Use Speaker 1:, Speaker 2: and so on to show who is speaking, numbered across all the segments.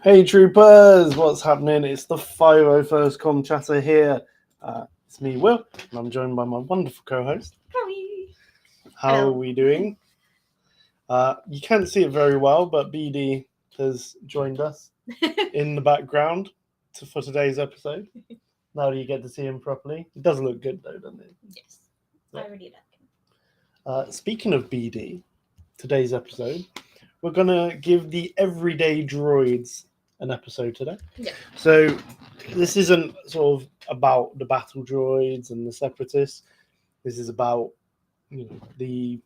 Speaker 1: Hey troopers, what's happening? It's the 501st Com Chatter here. It's me, Will, and I'm joined by my wonderful co-host.
Speaker 2: Chloe.
Speaker 1: How
Speaker 2: Hello.
Speaker 1: are we doing? You can't see it very well, but BD has joined us in the background for today's episode. Now you get to see him properly. It does look good though, doesn't it?
Speaker 2: Yes, I really like him.
Speaker 1: Speaking of BD, today's episode, we're gonna give the everyday droids an episode today.
Speaker 2: Yeah.
Speaker 1: So this isn't sort of about the battle droids and the separatists. This is about the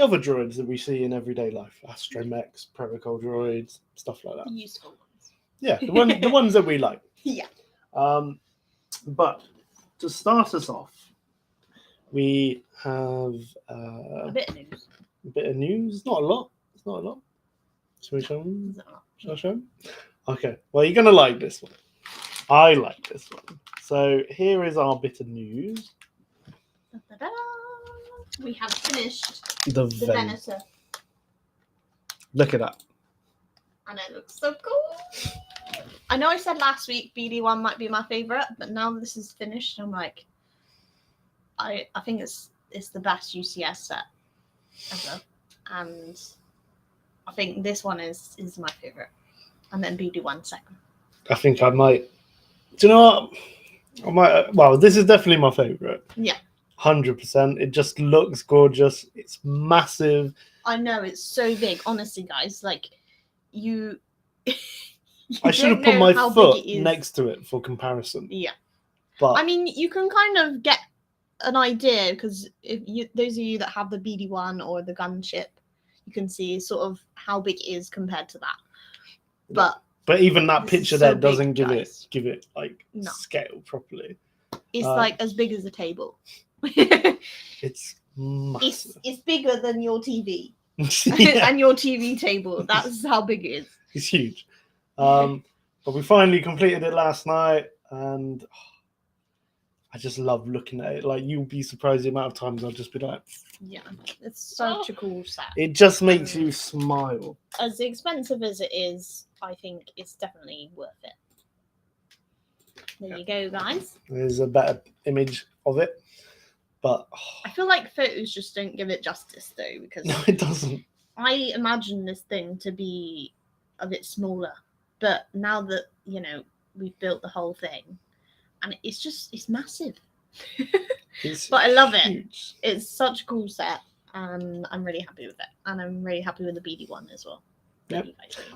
Speaker 1: other droids that we see in everyday life, astromechs, protocol droids, stuff like that.
Speaker 2: Useful ones.
Speaker 1: Yeah, the ones that we like.
Speaker 2: Yeah.
Speaker 1: But to start us off, we have
Speaker 2: A bit of news.
Speaker 1: a bit of news. Not a lot. It's not a lot. Shall we show them?
Speaker 2: Is that not?
Speaker 1: Shall I show them? Okay. Well, you're gonna like this one. I like this one. So here is our bit of news.
Speaker 2: Da-da-da. We have finished
Speaker 1: The
Speaker 2: the
Speaker 1: Ven.
Speaker 2: Venator,
Speaker 1: Look at that.
Speaker 2: and it looks so cool. I know I said last week BD1 might be my favorite, but now that this is finished, I'm like, I think it's the best UCS set ever, and I think this one is my favorite, and then BD1 second.
Speaker 1: I think I might. Do you know what? I might. Well, this is definitely my favorite.
Speaker 2: Yeah.
Speaker 1: 100%. It just looks gorgeous. It's massive.
Speaker 2: I know, it's so big. Honestly, guys, like you.
Speaker 1: I should have put my foot next to it for comparison.
Speaker 2: Yeah.
Speaker 1: But
Speaker 2: I mean, you can kind of get an idea because those of you that have the BD1 or the gunship, you can see sort of how big it is compared to that.
Speaker 1: But even that
Speaker 2: this
Speaker 1: picture
Speaker 2: is so
Speaker 1: there doesn't
Speaker 2: big,
Speaker 1: give it like
Speaker 2: No.
Speaker 1: scale properly.
Speaker 2: It's like as big as a table.
Speaker 1: It's massive.
Speaker 2: It's bigger than your TV
Speaker 1: Yeah,
Speaker 2: and your TV table. That's how big it is.
Speaker 1: it's huge. But we finally completed it last night, and I just love looking at it. Like, you'll be surprised the amount of times I'll just be like,
Speaker 2: Yeah, it's such a cool set.
Speaker 1: it just makes you smile.
Speaker 2: As expensive as it is, I think it's definitely worth it. There you go, guys.
Speaker 1: There's a better image of it, but
Speaker 2: I feel like photos just don't give it justice, though, because
Speaker 1: no, it doesn't.
Speaker 2: I imagine this thing to be a bit smaller, but now that we've built the whole thing, and it's massive. But I love it.
Speaker 1: Huge.
Speaker 2: It's such a cool set, and I'm really happy with it, and I'm really happy with the BD1 as well.
Speaker 1: Yep.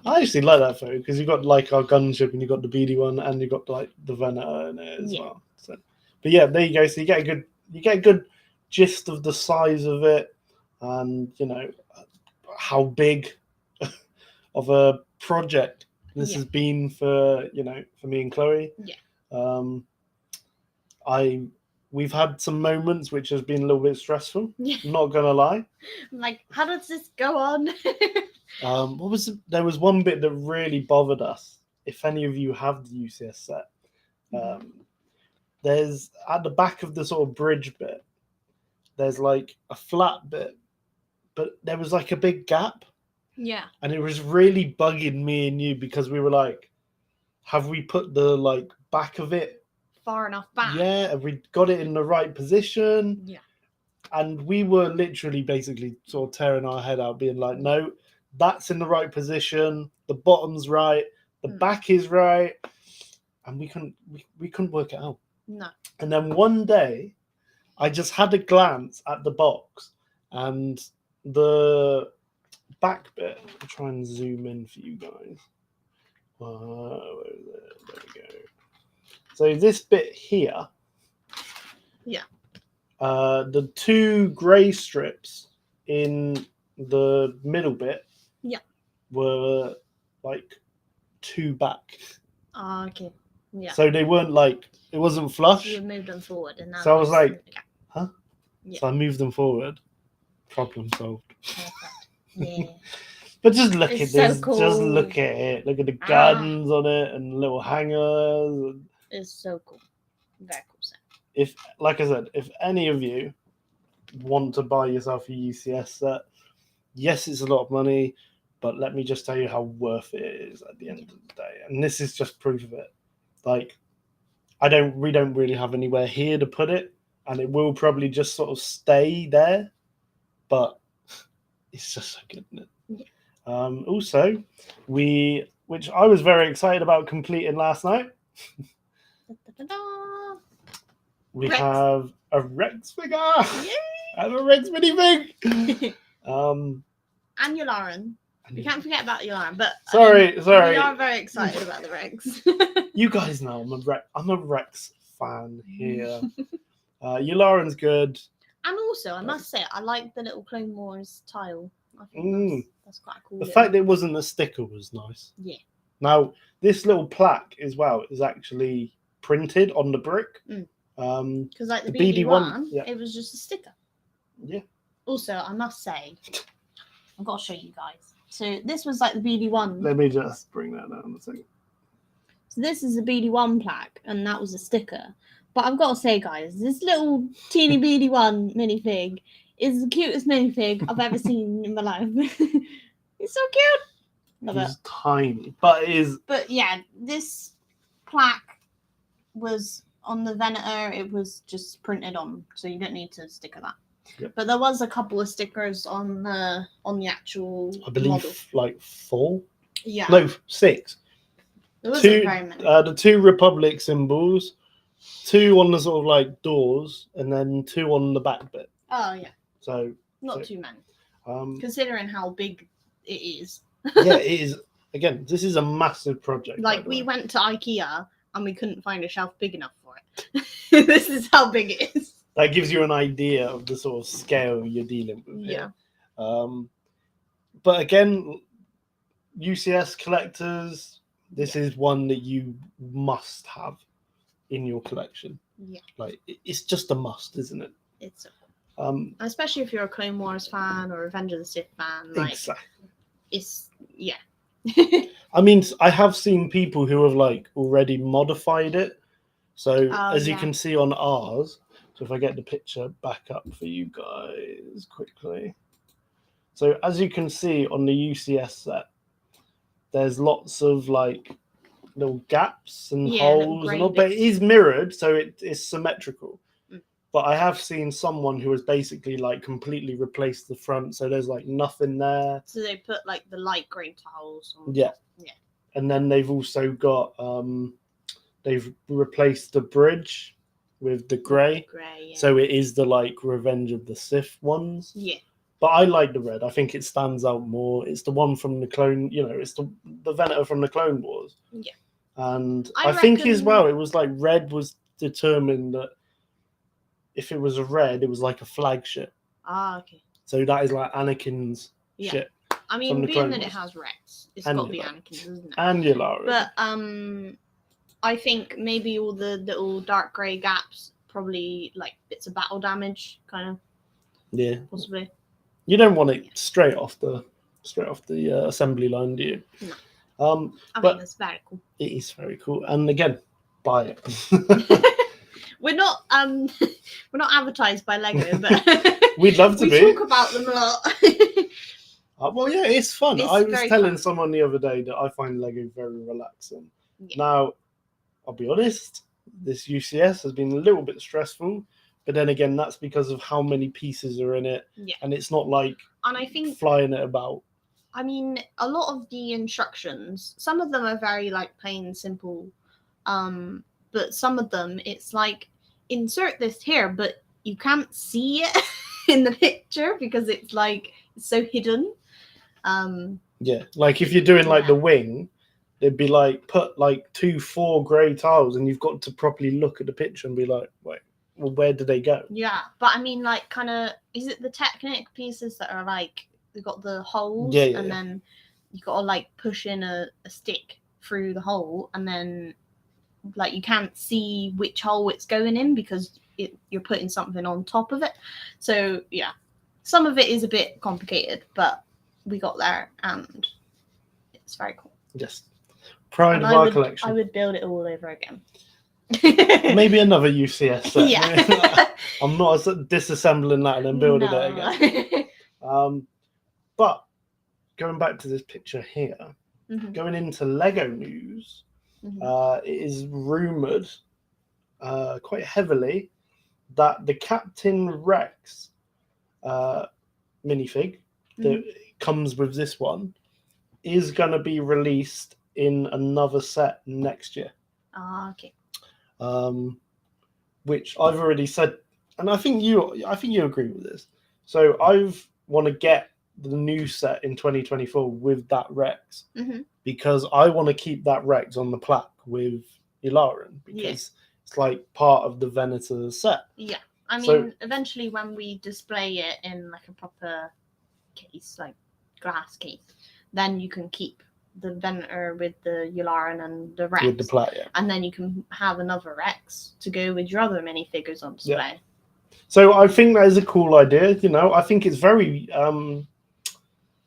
Speaker 1: I actually like that photo because you've got like our gunship and you've got the BD1 and you've got like the Venator in it as well. So, but yeah, there you go. So you get a good gist of the size of it, and how big of a project this has been for me and Chloe.
Speaker 2: Yeah.
Speaker 1: We've had some moments which has been a little bit stressful.
Speaker 2: Yeah.
Speaker 1: I'm not gonna lie.
Speaker 2: I'm like, how does this go on?
Speaker 1: There was one bit that really bothered us. If any of you have the UCS set, there's at the back of the sort of bridge bit, there's like a flat bit, but there was like a big gap.
Speaker 2: Yeah.
Speaker 1: And it was really bugging me and you because we were like, have we put the like back of it
Speaker 2: far enough back?
Speaker 1: Yeah, have we got it in the right position?
Speaker 2: Yeah.
Speaker 1: And we were literally basically sort of tearing our head out, being like, no, that's in the right position. The bottom's right. The back is right. And we couldn't work it out.
Speaker 2: No.
Speaker 1: And then one day, I just had a glance at the box and the back bit. I'll try and zoom in for you guys. Where is it? There we go. So this bit here.
Speaker 2: Yeah.
Speaker 1: The two grey strips in the middle bit.
Speaker 2: Yeah.
Speaker 1: Were like two back.
Speaker 2: Oh, okay. Yeah.
Speaker 1: So they weren't like, it wasn't flush.
Speaker 2: You moved them forward, and now
Speaker 1: so I was like, huh?
Speaker 2: Yeah.
Speaker 1: So I moved them forward. Problem solved.
Speaker 2: Perfect. Yeah.
Speaker 1: But just look
Speaker 2: It's
Speaker 1: at
Speaker 2: so
Speaker 1: this.
Speaker 2: cool.
Speaker 1: Just look at it. Look at the guns on it and little hangers.
Speaker 2: It's so cool. Very cool set.
Speaker 1: If, like I said, if any of you want to buy yourself a UCS set, yes, it's a lot of money. But let me just tell you how worth it is at the end of the day. And this is just proof of it. Like, we don't really have anywhere here to put it, and it will probably just sort of stay there. But it's just so good, isn't it?
Speaker 2: Yeah.
Speaker 1: Also, which I was very excited about completing last night. We
Speaker 2: Rex.
Speaker 1: have a Rex figure.
Speaker 2: Yay!
Speaker 1: I have a Rex minifig.
Speaker 2: And Yularen. We can't forget about Yularen, but
Speaker 1: sorry.
Speaker 2: we are very excited about the Rex.
Speaker 1: You guys know I'm a Rex fan here. Yularen's good.
Speaker 2: And also, I must say, I like the little Clone Wars tile. I think that's quite cool.
Speaker 1: The fact that it wasn't a sticker was nice.
Speaker 2: Yeah.
Speaker 1: Now, this little plaque as well is actually printed on the brick.
Speaker 2: Because like the BD1, it was just a sticker.
Speaker 1: Yeah.
Speaker 2: Also, I must say, I've got to show you guys. So this was like the BD1.
Speaker 1: Let me just bring that down a second.
Speaker 2: So this is a BD1 plaque, and that was a sticker. But I've got to say, guys, this little teeny BD1 minifig is the cutest minifig I've ever seen in my life. It's so cute. Love it.
Speaker 1: It's tiny, but it is.
Speaker 2: But yeah, this plaque was on the Venator. It was just printed on, so you don't need to sticker that.
Speaker 1: Yep.
Speaker 2: But there was a couple of stickers on the actual
Speaker 1: I believe
Speaker 2: model.
Speaker 1: like 4.
Speaker 2: Yeah.
Speaker 1: No, 6.
Speaker 2: There wasn't very many.
Speaker 1: The 2 Republic symbols, 2 on the sort of like doors, and then 2 on the back bit.
Speaker 2: Oh yeah.
Speaker 1: So
Speaker 2: not too many. Considering how big it is.
Speaker 1: Yeah, it is. Again, this is a massive project.
Speaker 2: Like we went to IKEA and we couldn't find a shelf big enough for it. This is how big it is.
Speaker 1: That gives you an idea of the sort of scale you're dealing with.
Speaker 2: Yeah.
Speaker 1: But again, UCS collectors, this is one that you must have in your collection.
Speaker 2: Yeah.
Speaker 1: Like it's just a must, isn't it?
Speaker 2: It's especially if you're a Clone Wars fan or Revenge of the Sith fan. Like,
Speaker 1: exactly.
Speaker 2: It's yeah.
Speaker 1: I mean, I have seen people who have like already modified it. So as you can see on ours, so if I get the picture back up for you guys quickly. So as you can see on the UCS set, there's lots of like little gaps and holes and all, but it is mirrored, so it is symmetrical. But I have seen someone who has basically like completely replaced the front, so there's like nothing there.
Speaker 2: So they put like the light grey tiles on.
Speaker 1: Yeah. And then they've also got they've replaced the bridge with the grey. So it is the like Revenge of the Sith ones.
Speaker 2: Yeah.
Speaker 1: But I like the red. I think it stands out more. It's the one from the clone, it's the Venator from the Clone Wars.
Speaker 2: Yeah.
Speaker 1: And I think as well, it was like red was determined that if it was a red, it was like a flagship.
Speaker 2: Ah, okay.
Speaker 1: So that is like Anakin's ship.
Speaker 2: I mean, being that it has Rex, it's got to be Anakin's, isn't it?
Speaker 1: And Yularen.
Speaker 2: But I think maybe all the little dark grey gaps, probably like bits of battle damage, kind of.
Speaker 1: Yeah.
Speaker 2: Possibly.
Speaker 1: You don't want it straight off the assembly line, do you?
Speaker 2: No. I mean, it's very cool.
Speaker 1: It is very cool, and again, buy it.
Speaker 2: We're not advertised by Lego, but
Speaker 1: we'd love to be.
Speaker 2: We talk about them a lot.
Speaker 1: Well, yeah, it's fun. I was telling someone the other day that I find Lego very relaxing. Yeah. Now, I'll be honest, this UCS has been a little bit stressful, but then again, that's because of how many pieces are in it, and it's not like
Speaker 2: I think
Speaker 1: flying it about.
Speaker 2: I mean, a lot of the instructions, some of them are very like plain and simple, but some of them it's like insert this here, but you can't see it in the picture because it's like so hidden.
Speaker 1: Yeah, like if you're doing like the wing, it'd be like put like 2 4 grey tiles, and you've got to properly look at the picture and be like, wait, well, where did they go?
Speaker 2: Yeah, but I mean, like, kind of, is it the Technic pieces that are like they've got the holes, and then you got to like push in a stick through the hole, and then like you can't see which hole it's going in because you're putting something on top of it. So yeah, some of it is a bit complicated, but we got there and it's very cool.
Speaker 1: Yes, pride of our collection.
Speaker 2: I would build it all over again.
Speaker 1: Maybe another UCS set.
Speaker 2: Yeah.
Speaker 1: I'm not disassembling that and then building it again. But going back to this picture here,
Speaker 2: Mhm.
Speaker 1: going into Lego news,
Speaker 2: Mhm.
Speaker 1: it is rumored quite heavily that the Captain Rex minifig that comes with this one is going to be released in another set next year.
Speaker 2: Ah, okay.
Speaker 1: Which I've already said, and I think you agree with this. So I want to get the new set in 2024 with that Rex
Speaker 2: Mhm.
Speaker 1: because I want to keep that Rex on the plaque with Ilarin because it's like part of the Venator set.
Speaker 2: Yeah. I
Speaker 1: So-
Speaker 2: mean, eventually when we display it in like a proper case, like glass case, then you can keep the Venator with the Yularen and the Rex.
Speaker 1: With the plaque, yeah.
Speaker 2: And then you can have another Rex to go with your other minifigures on display.
Speaker 1: So I think that is a cool idea. You know, I think it's very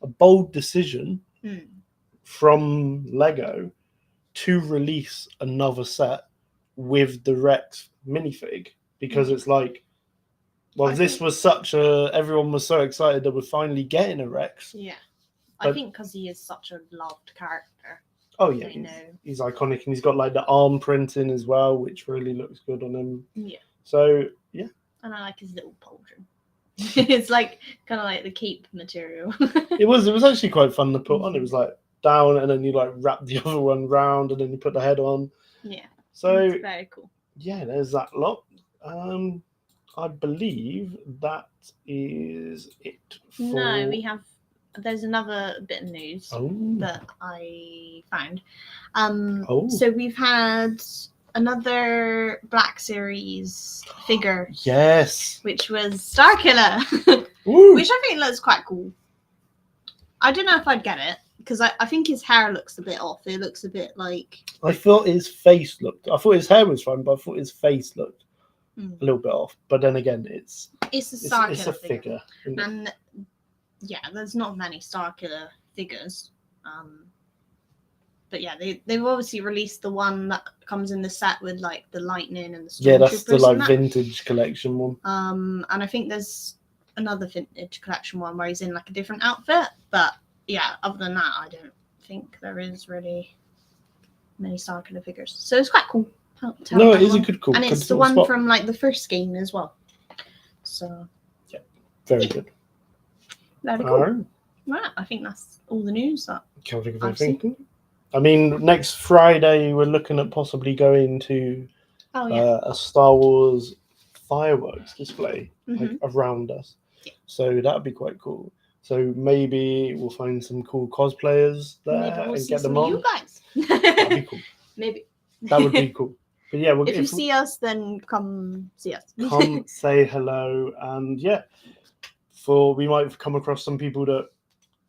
Speaker 1: a bold decision from Lego to release another set with the Rex minifig because it's like, well, this was such a everyone was so excited that we're finally getting a Rex.
Speaker 2: Yeah.
Speaker 1: But-
Speaker 2: I think because he is such a loved character.
Speaker 1: Oh yeah,
Speaker 2: I know.
Speaker 1: he's iconic, and he's got like the arm printing as well, which really looks good on him.
Speaker 2: Yeah.
Speaker 1: So yeah,
Speaker 2: And I like his little pauldron. It's like kind of like the cape material.
Speaker 1: it was actually quite fun to put on. It was like down, and then you like wrap the other one round, and then you put the head on.
Speaker 2: Yeah.
Speaker 1: So
Speaker 2: It's very cool.
Speaker 1: yeah, there's that lot. I believe that is it. For...
Speaker 2: No, there's another bit of news
Speaker 1: Oh.
Speaker 2: that I found.
Speaker 1: Oh.
Speaker 2: So we've had another Black Series figure,
Speaker 1: Yes.
Speaker 2: which was Starkiller,
Speaker 1: Woo.
Speaker 2: which I think looks quite cool. I don't know if I'd get it because I think his hair looks a bit off. It looks a bit like.
Speaker 1: I thought his face looked. I thought his hair was fine, but I thought his face looked a little bit off. But then again, it's
Speaker 2: a Starkiller
Speaker 1: it's a figure. isn't it?
Speaker 2: And yeah, there's not many Starkiller figures. But yeah, they've obviously released the one that comes in the set with like the lightning and the
Speaker 1: Yeah, that's the
Speaker 2: stormtroopers
Speaker 1: like
Speaker 2: and that.
Speaker 1: vintage collection one.
Speaker 2: And I think there's another vintage collection one where he's in like a different outfit. But yeah, other than that, I don't think there is really many Starkiller figures. So it's quite cool.
Speaker 1: No, it is a good cool.
Speaker 2: And it's the one
Speaker 1: spot.
Speaker 2: from like the first game as well. So
Speaker 1: Very good.
Speaker 2: very cool.
Speaker 1: All right.
Speaker 2: Right, I think that's all the news that
Speaker 1: Can't think of
Speaker 2: I've
Speaker 1: anything. I mean, next Friday we're looking at possibly going to a Star Wars fireworks display like around us.
Speaker 2: Yeah.
Speaker 1: So that'd be quite cool. So maybe we'll find some cool cosplayers there
Speaker 2: maybe we'll
Speaker 1: and
Speaker 2: see
Speaker 1: get them
Speaker 2: some
Speaker 1: on.
Speaker 2: of you guys.
Speaker 1: That'd be cool.
Speaker 2: Maybe.
Speaker 1: That would be cool. But yeah,
Speaker 2: if you see us, then come see us.
Speaker 1: come say hello, and yeah, we might come across some people that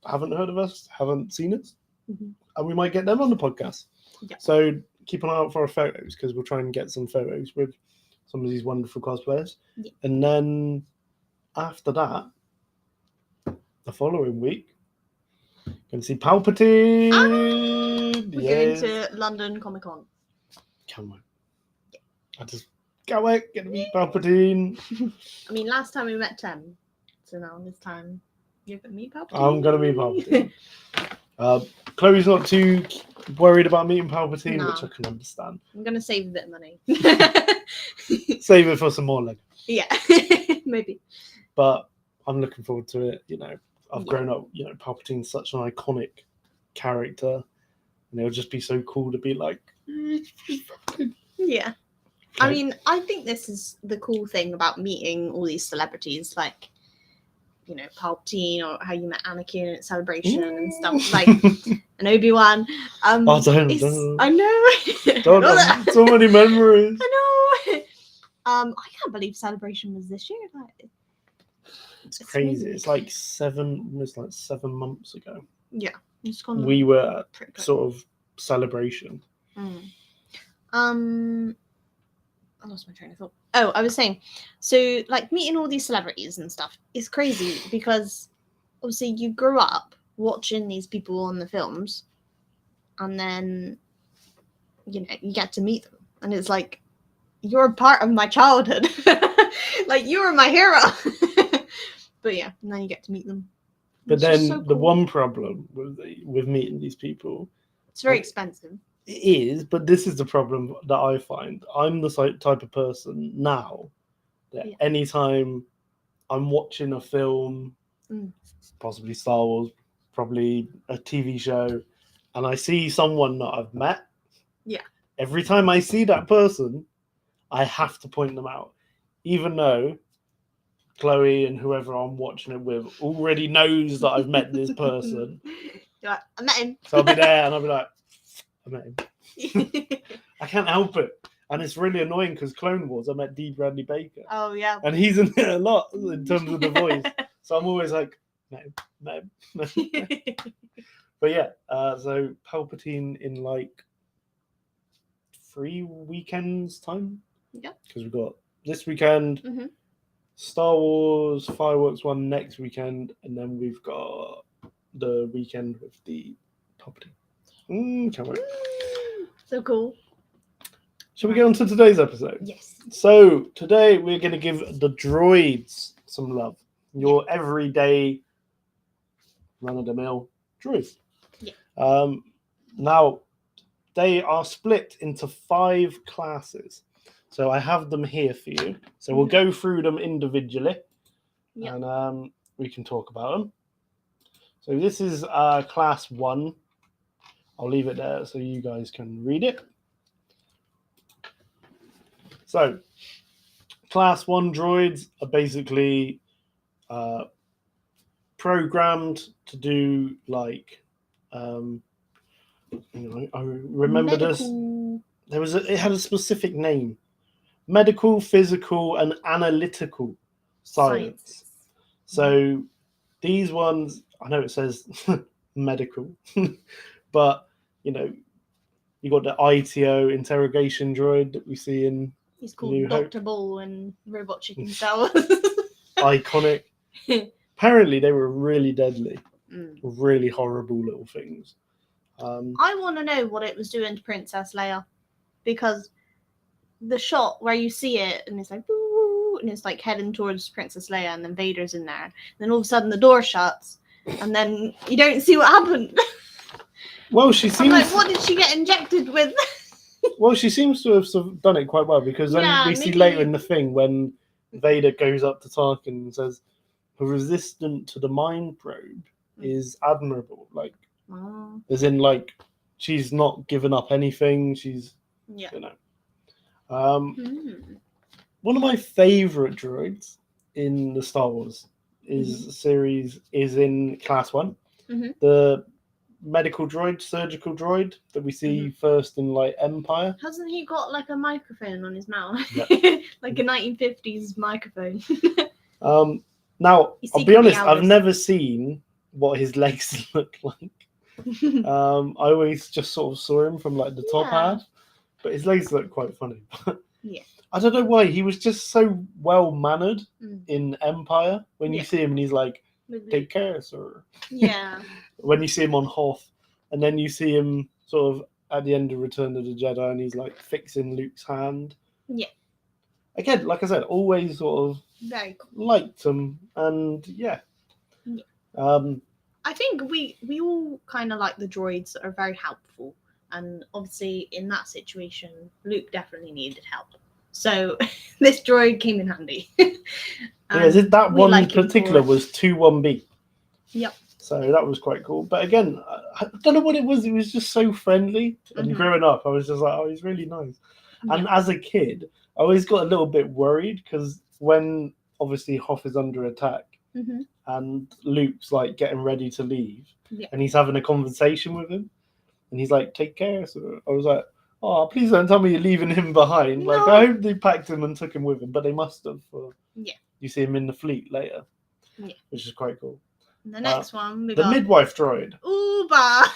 Speaker 1: haven't heard of us, haven't seen us, and we might get them on the podcast.
Speaker 2: Yeah.
Speaker 1: So keep an eye out for our photos because we'll try and get some photos with some of these wonderful cosplayers.
Speaker 2: Yeah.
Speaker 1: And then after that, the following week, can see Palpatine.
Speaker 2: We're going to London Comic Con.
Speaker 1: Come on. I just can't wait. Get to meet Palpatine.
Speaker 2: I mean, last time we met Tem, so now this time you're going to meet Palpatine.
Speaker 1: I'm going to meet Palpatine. Chloe's not too worried about meeting Palpatine,
Speaker 2: No.
Speaker 1: which I can understand.
Speaker 2: I'm going to save a bit of money.
Speaker 1: Save it for some more Lego.
Speaker 2: Yeah, maybe.
Speaker 1: But I'm looking forward to it. You know, I've
Speaker 2: Yeah.
Speaker 1: grown up, you know, Palpatine's such an iconic character. And it'll just be so cool to be like,
Speaker 2: Yeah. I mean, I think this is the cool thing about meeting all these celebrities, like, you know, Palpatine or how you met Anakin at Celebration and stuff, like, and Obi-Wan.
Speaker 1: I don't
Speaker 2: I know.
Speaker 1: don't, so many memories.
Speaker 2: I know. I can't believe Celebration was this year. Like,
Speaker 1: It's crazy. It's like 7 months ago.
Speaker 2: Yeah. It's gone
Speaker 1: We were
Speaker 2: pretty quick.
Speaker 1: sort of celebration.
Speaker 2: I lost my train of thought. Oh, I was saying, so like meeting all these celebrities and stuff is crazy because obviously you grew up watching these people on the films, and then you know you get to meet them, and it's like you're a part of my childhood, like you were my hero. But yeah, and then you get to meet them
Speaker 1: But
Speaker 2: It's
Speaker 1: then
Speaker 2: just so
Speaker 1: the
Speaker 2: cool.
Speaker 1: one problem with meeting these people,
Speaker 2: It's very expensive.
Speaker 1: it is, but this is the problem that I find. I'm the type of person now that anytime I'm watching a film, possibly Star Wars, probably a TV show, and I see someone that I've met, every time I see that person, I have to point them out, even though Chloe and whoever I'm watching it with already knows that I've met this person.
Speaker 2: You're like, I met him.
Speaker 1: So I'll be there and I'll be like, I met him. I can't help it. And it's really annoying because Clone Wars, I met D. Bradley Baker.
Speaker 2: Oh, yeah.
Speaker 1: And he's in it a lot in terms of the voice. So I'm always like, met him. But yeah, so Palpatine in like 3 weekends time.
Speaker 2: Yeah.
Speaker 1: Because we've got this weekend, Star Wars fireworks one next weekend, and then we've got the weekend with the Palpatine. Can't wait.
Speaker 2: So cool.
Speaker 1: Shall we get on to today's episode?
Speaker 2: Yes.
Speaker 1: So today we're going to give the droids some love. Your everyday run-of-the-mill droids.
Speaker 2: Yeah.
Speaker 1: Now, they are split into 5 classes. So I have them here for you. So we'll go through them individually. And we can talk about them. So this is class 1. I'll leave it there so you guys can read it. So, class 1 droids are basically programmed to do like, I remember this. It had a specific name: medical, physical, and analytical science. So these ones, I know it says medical, but you got the ITO interrogation droid that we see in.
Speaker 2: He's called Dr. Bull and Robot Chicken Sour.
Speaker 1: Iconic. Apparently, they were really deadly, really horrible little things.
Speaker 2: I want to know what it was doing to Princess Leia, because the shot where you see it and it's like, woo, and it's like heading towards Princess Leia, and then Vader's in there. And then all of a sudden the door shuts, and then you don't see what happened.
Speaker 1: Well, she seems.
Speaker 2: I'm like, what did she get injected with?
Speaker 1: Well, she seems to have done it quite well, because then we see later in the thing when Vader goes up to Tarkin and says, "Her resistance to the mind probe is admirable." Like, as in, like, she's not given up anything. She's, One of my favorite droids in the Star Wars series is in Class 1. The medical droid, surgical droid that we see first in like Empire.
Speaker 2: Hasn't he got like a microphone on his mouth?
Speaker 1: Yep.
Speaker 2: Like a 1950s microphone.
Speaker 1: Now, I'll be honest, I've never seen what his legs look like. I always just sort of saw him from like the top half, but his legs look quite funny. I don't know why, he was just so well mannered in Empire. When you see him and he's like, "Take care, sir."
Speaker 2: Yeah.
Speaker 1: When you see him on Hoth, and then you see him sort of at the end of Return of the Jedi, and he's like fixing Luke's hand.
Speaker 2: Yeah.
Speaker 1: Again, like I said, always sort of
Speaker 2: very cool.
Speaker 1: Liked him, and
Speaker 2: I think we all kind of like the droids that are very helpful, and obviously in that situation, Luke definitely needed help. So this droid came in handy.
Speaker 1: That one in particular was 2-1B.
Speaker 2: Yep.
Speaker 1: So that was quite cool. But again, I don't know what it was. It was just so friendly. And growing up, I was just like, oh, he's really nice. And as a kid, I always got a little bit worried, because when obviously Hoth is under attack and Luke's like getting ready to leave and he's having a conversation with him and he's like, "Take care." So I was like, "Oh, please don't tell me you're leaving him behind." No. Like, I hope they packed him and took him with him, but they must have. You see him in the fleet later, which is quite cool.
Speaker 2: And the next one, we
Speaker 1: got the midwife droid.
Speaker 2: Uber.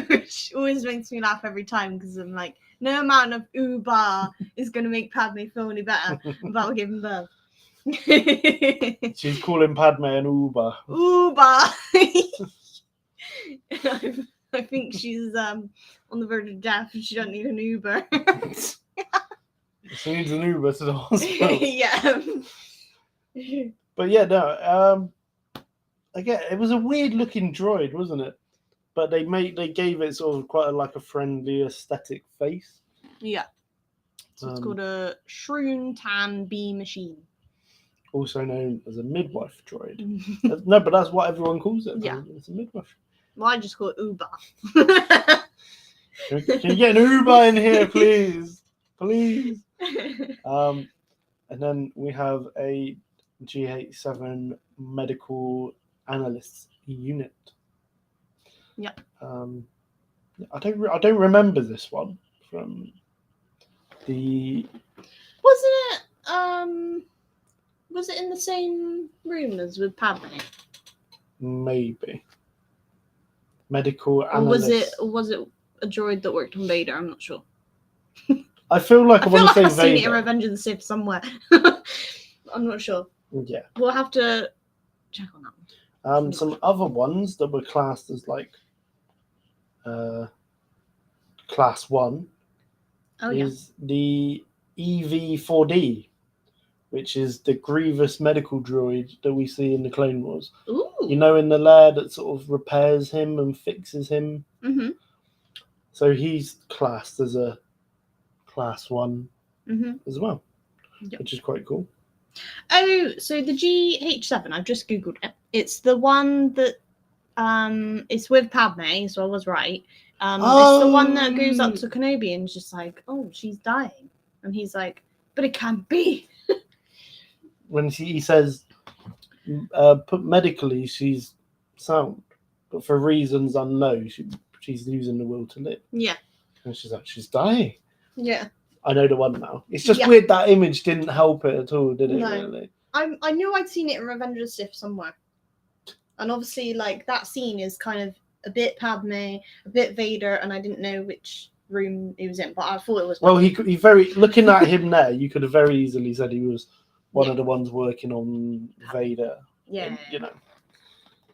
Speaker 2: Which always makes me laugh every time, because I'm like, no amount of Uber is going to make Padme feel any better about giving birth.
Speaker 1: She's calling Padme an Uber.
Speaker 2: Uber. I think she's on the verge of death, and she don't need an Uber.
Speaker 1: She needs an Uber to the hospital.
Speaker 2: Yeah.
Speaker 1: But yeah, no. Again, it was a weird looking droid, wasn't it? But they gave it sort of quite like a friendly aesthetic face.
Speaker 2: Yeah. So it's called a Shroon Tan B machine.
Speaker 1: Also known as a midwife droid. No, but that's what everyone calls it.
Speaker 2: Yeah.
Speaker 1: It's a midwife.
Speaker 2: Well, I just call it Uber.
Speaker 1: Can you get an Uber in here, please? Please. And then we have a GH7 medical analyst unit.
Speaker 2: Yeah.
Speaker 1: I don't remember this one from the.
Speaker 2: Was it in the same room as with Padme?
Speaker 1: Maybe. Medical analyst.
Speaker 2: Or was it a droid that worked on Vader? I'm not sure.
Speaker 1: I feel like I want to say
Speaker 2: I've seen it in
Speaker 1: Vader.
Speaker 2: Revenge of the Sith somewhere. I'm not sure.
Speaker 1: Yeah.
Speaker 2: We'll have to check on that one.
Speaker 1: Some other ones that were classed as like class 1 is the EV4D, which is the Grievous medical droid that we see in the Clone Wars.
Speaker 2: Ooh.
Speaker 1: You know, in the lair that sort of repairs him and fixes him.
Speaker 2: Mm-hmm.
Speaker 1: So he's classed as a class 1 as well, which is quite cool.
Speaker 2: Oh, so the GH7, I've just Googled it. It's the one that it's with Padme, so I was right. It's the one that goes up to Kenobi and is just like, oh, she's dying. And he's like, but it can't be.
Speaker 1: When he says, put medically, she's sound, but for reasons unknown, she's losing the will to live.
Speaker 2: Yeah.
Speaker 1: And she's like, she's dying.
Speaker 2: Yeah.
Speaker 1: I know the one now. It's just weird that image didn't help it at all, did it?
Speaker 2: No.
Speaker 1: Really?
Speaker 2: I knew I'd seen it in Revenge of the Sith somewhere. And obviously, like, that scene is kind of a bit Padme, a bit Vader, and I didn't know which room he was in, but I thought it was...
Speaker 1: Well, he very... Looking at him there, you could have very easily said he was one of the ones working on Vader.
Speaker 2: Yeah.
Speaker 1: And, you know.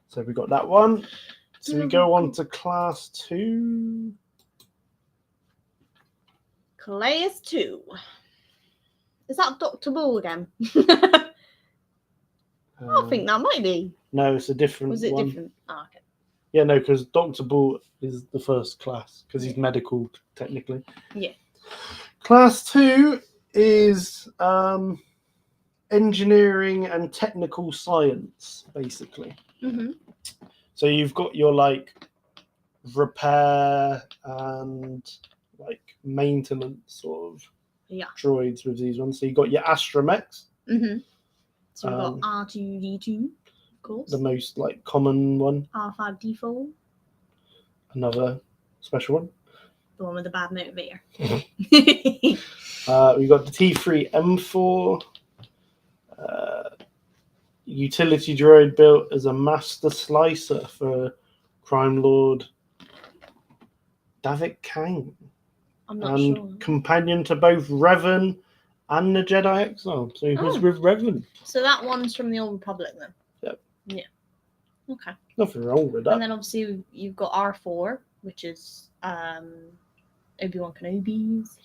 Speaker 1: So we got that one. So we go on to class 2.
Speaker 2: Class 2. Is that Dr. Bull again? I think that might be.
Speaker 1: No, it's a different one.
Speaker 2: Was it different? Oh, okay.
Speaker 1: Yeah, no, because Dr. Bull is the first class, because he's medical, technically.
Speaker 2: Yeah.
Speaker 1: Class 2 is engineering and technical science, basically.
Speaker 2: Mm-hmm.
Speaker 1: So you've got your, like, repair and, like, maintenance sort of droids with these ones. So you've got your astromechs.
Speaker 2: Mm-hmm. So we've got R2-D2, of course.
Speaker 1: The most, like, common one.
Speaker 2: R5-D4.
Speaker 1: Another special one.
Speaker 2: The one with the bad motivator.
Speaker 1: We've got the T3M4. Utility droid built as a master slicer for crime lord Davik Kang.
Speaker 2: I'm not sure.
Speaker 1: Companion to both Revan and the Jedi Exile. So he was with Revan.
Speaker 2: So that one's from the Old Republic then?
Speaker 1: Yep.
Speaker 2: Yeah. Okay.
Speaker 1: Nothing wrong with that.
Speaker 2: And then obviously you've got R4, which is Obi-Wan Kenobi's.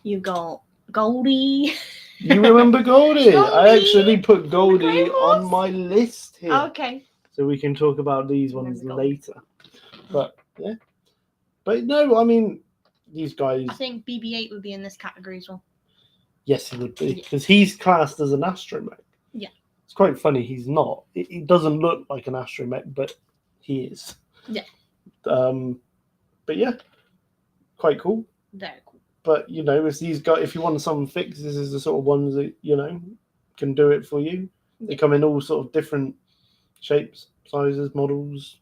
Speaker 2: You've got Goldie.
Speaker 1: You remember Goldie? I actually put Goldie on my list here.
Speaker 2: Okay.
Speaker 1: So we can talk about these ones later. But, yeah. But no, I mean, these guys...
Speaker 2: I think BB-8 would be in this category as well.
Speaker 1: Yes, he would be. Because he's classed as an astromech.
Speaker 2: Yeah.
Speaker 1: It's quite funny, he's not. It doesn't look like an astromech, but he is.
Speaker 2: Yeah.
Speaker 1: But yeah, quite cool.
Speaker 2: Very cool.
Speaker 1: But, you know, if you want something fixed, this is the sort of ones that, you know, can do it for you. Yeah. They come in all sort of different shapes, sizes, models,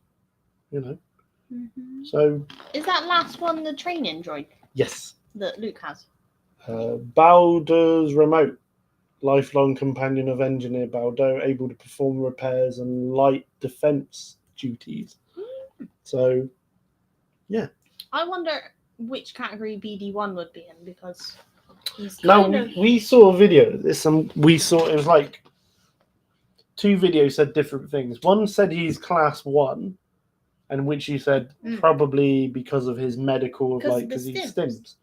Speaker 1: you know.
Speaker 2: Mm-hmm.
Speaker 1: So...
Speaker 2: Is that last one the training droid?
Speaker 1: Yes.
Speaker 2: That Luke has?
Speaker 1: Baldur's Remote. Lifelong companion of engineer Baldo, able to perform repairs and light defense duties. So, yeah.
Speaker 2: I wonder which category BD1 would be in, because he's
Speaker 1: we saw a video of this, and we saw it was like 2 videos said different things. One said he's class 1, and which he said probably because of his medical, like because he stims,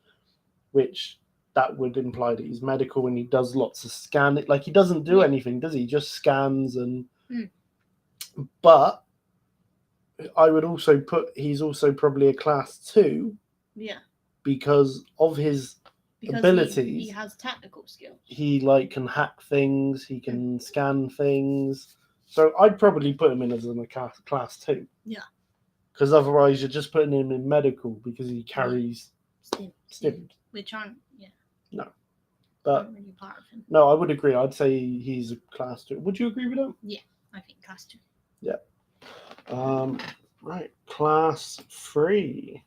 Speaker 1: which that would imply that he's medical and he does lots of scanning. Like he doesn't do anything, does he? He just scans and. But I would also put he's also probably a class 2.
Speaker 2: Yeah.
Speaker 1: Because of his abilities.
Speaker 2: He has technical skills.
Speaker 1: He like can hack things. He can scan things. So I'd probably put him in as a class 2.
Speaker 2: Yeah.
Speaker 1: Because otherwise you're just putting him in medical because he carries stim.
Speaker 2: Which aren't,
Speaker 1: No. But
Speaker 2: aren't really part of him.
Speaker 1: no, I would agree. I'd say he's a class 2. Would you agree with that?
Speaker 2: Yeah, I think class 2.
Speaker 1: Yeah. Right. Class 3.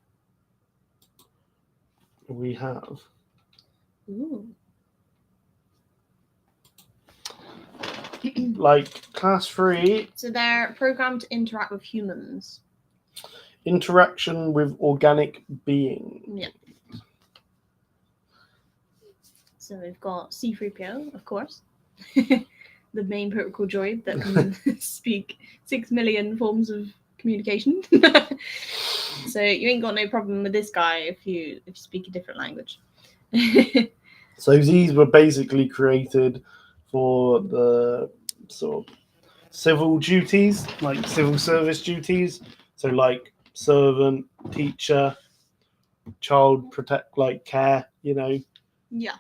Speaker 1: We have.
Speaker 2: Ooh.
Speaker 1: Like class 3.
Speaker 2: So they're programmed to interact with humans.
Speaker 1: Interaction with organic beings.
Speaker 2: Yeah. So we've got C-3PO, of course. The main protocol droid that can speak 6 million forms of communication. So you ain't got no problem with this guy if you speak a different language.
Speaker 1: So these were basically created for the sort of civil duties, like civil service duties. So like servant, teacher, child protect, like care,
Speaker 2: Yeah.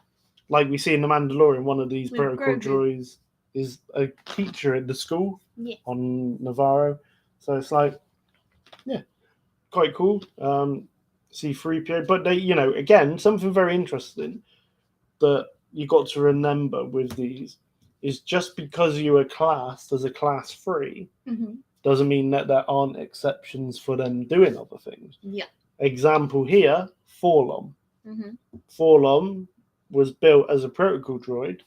Speaker 1: Like we see in The Mandalorian, one of these
Speaker 2: With
Speaker 1: protocol
Speaker 2: Grogu.
Speaker 1: droids is a teacher in the school
Speaker 2: on
Speaker 1: Navarro. So it's like, quite cool. C-3PO. But they, again, something very interesting that you got to remember with these is just because you are classed as a class 3 doesn't mean that there aren't exceptions for them doing other things.
Speaker 2: Yeah.
Speaker 1: Example here, Forlom. Forlom was built as a protocol droid,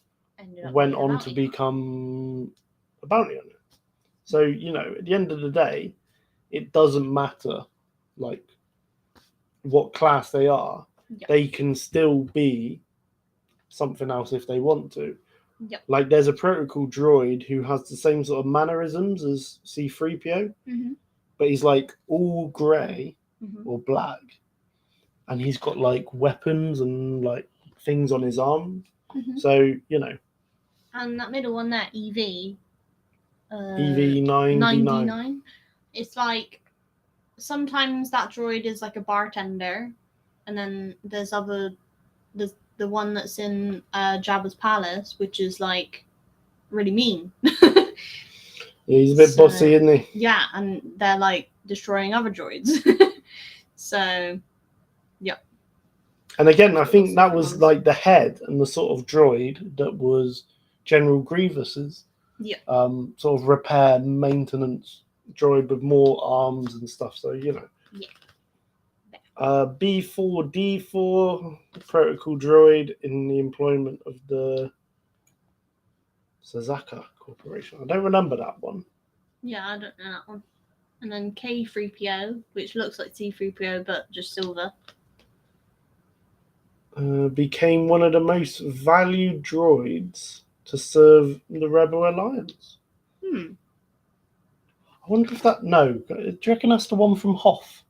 Speaker 1: went on to become a bounty hunter. So, at the end of the day, it doesn't matter like what class they are.
Speaker 2: Yeah.
Speaker 1: They can still be something else if they want to.
Speaker 2: Yeah.
Speaker 1: Like there's a protocol droid who has the same sort of mannerisms as C-3PO, but he's like all grey or black, and he's got like weapons and like things on his arm. So
Speaker 2: And that middle one there, EV.
Speaker 1: EV-99.
Speaker 2: It's like sometimes that droid is like a bartender, and then there's the one that's in Jabba's palace, which is like really mean.
Speaker 1: Yeah, he's a bit bossy, isn't he?
Speaker 2: Yeah, and they're like destroying other droids. So, yeah.
Speaker 1: And again, I think that was like the head and the sort of droid that was General Grievous's.
Speaker 2: Yeah.
Speaker 1: Sort of repair maintenance droid with more arms and stuff. So
Speaker 2: Yeah.
Speaker 1: B4D4 protocol droid in the employment of the Sazaka Corporation. I don't remember that one.
Speaker 2: Yeah, I don't know that one. And then K3PO, which looks like C3PO but just silver.
Speaker 1: Became one of the most valued droids to serve the Rebel Alliance. I wonder if that... No. Do you reckon that's the one from Hoth?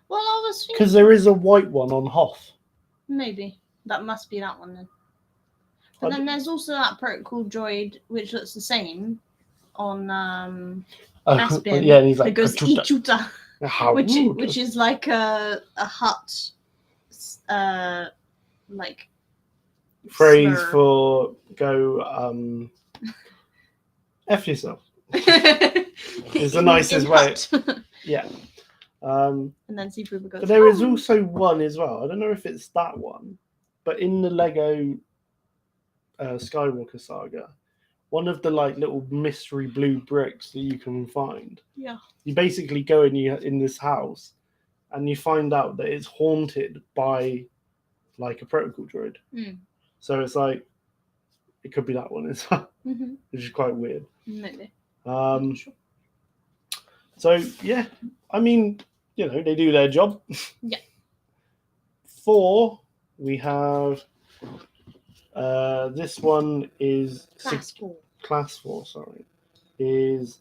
Speaker 2: Well, I was thinking...
Speaker 1: Because there is a white one on Hoth.
Speaker 2: Maybe. That must be that one then. But then there's also that protocol droid which looks the same on Espion.
Speaker 1: Yeah, and he's like...
Speaker 2: It goes Ichuta, which is like a hut... like...
Speaker 1: phrase
Speaker 2: slur.
Speaker 1: for go F yourself. It's the nicest way. Yeah.
Speaker 2: And then C-3PO goes.
Speaker 1: But there is also one as well. I don't know if it's that one, but in the Lego Skywalker saga, one of the like little mystery blue bricks that you can find.
Speaker 2: Yeah.
Speaker 1: You basically go in this house, and you find out that it's haunted by like a protocol droid. So it's like it could be that one as well, which is quite weird.
Speaker 2: Maybe.
Speaker 1: Sure. So yeah, I mean, they do their job.
Speaker 2: Yeah.
Speaker 1: 4, we have this one is class 4, sorry, is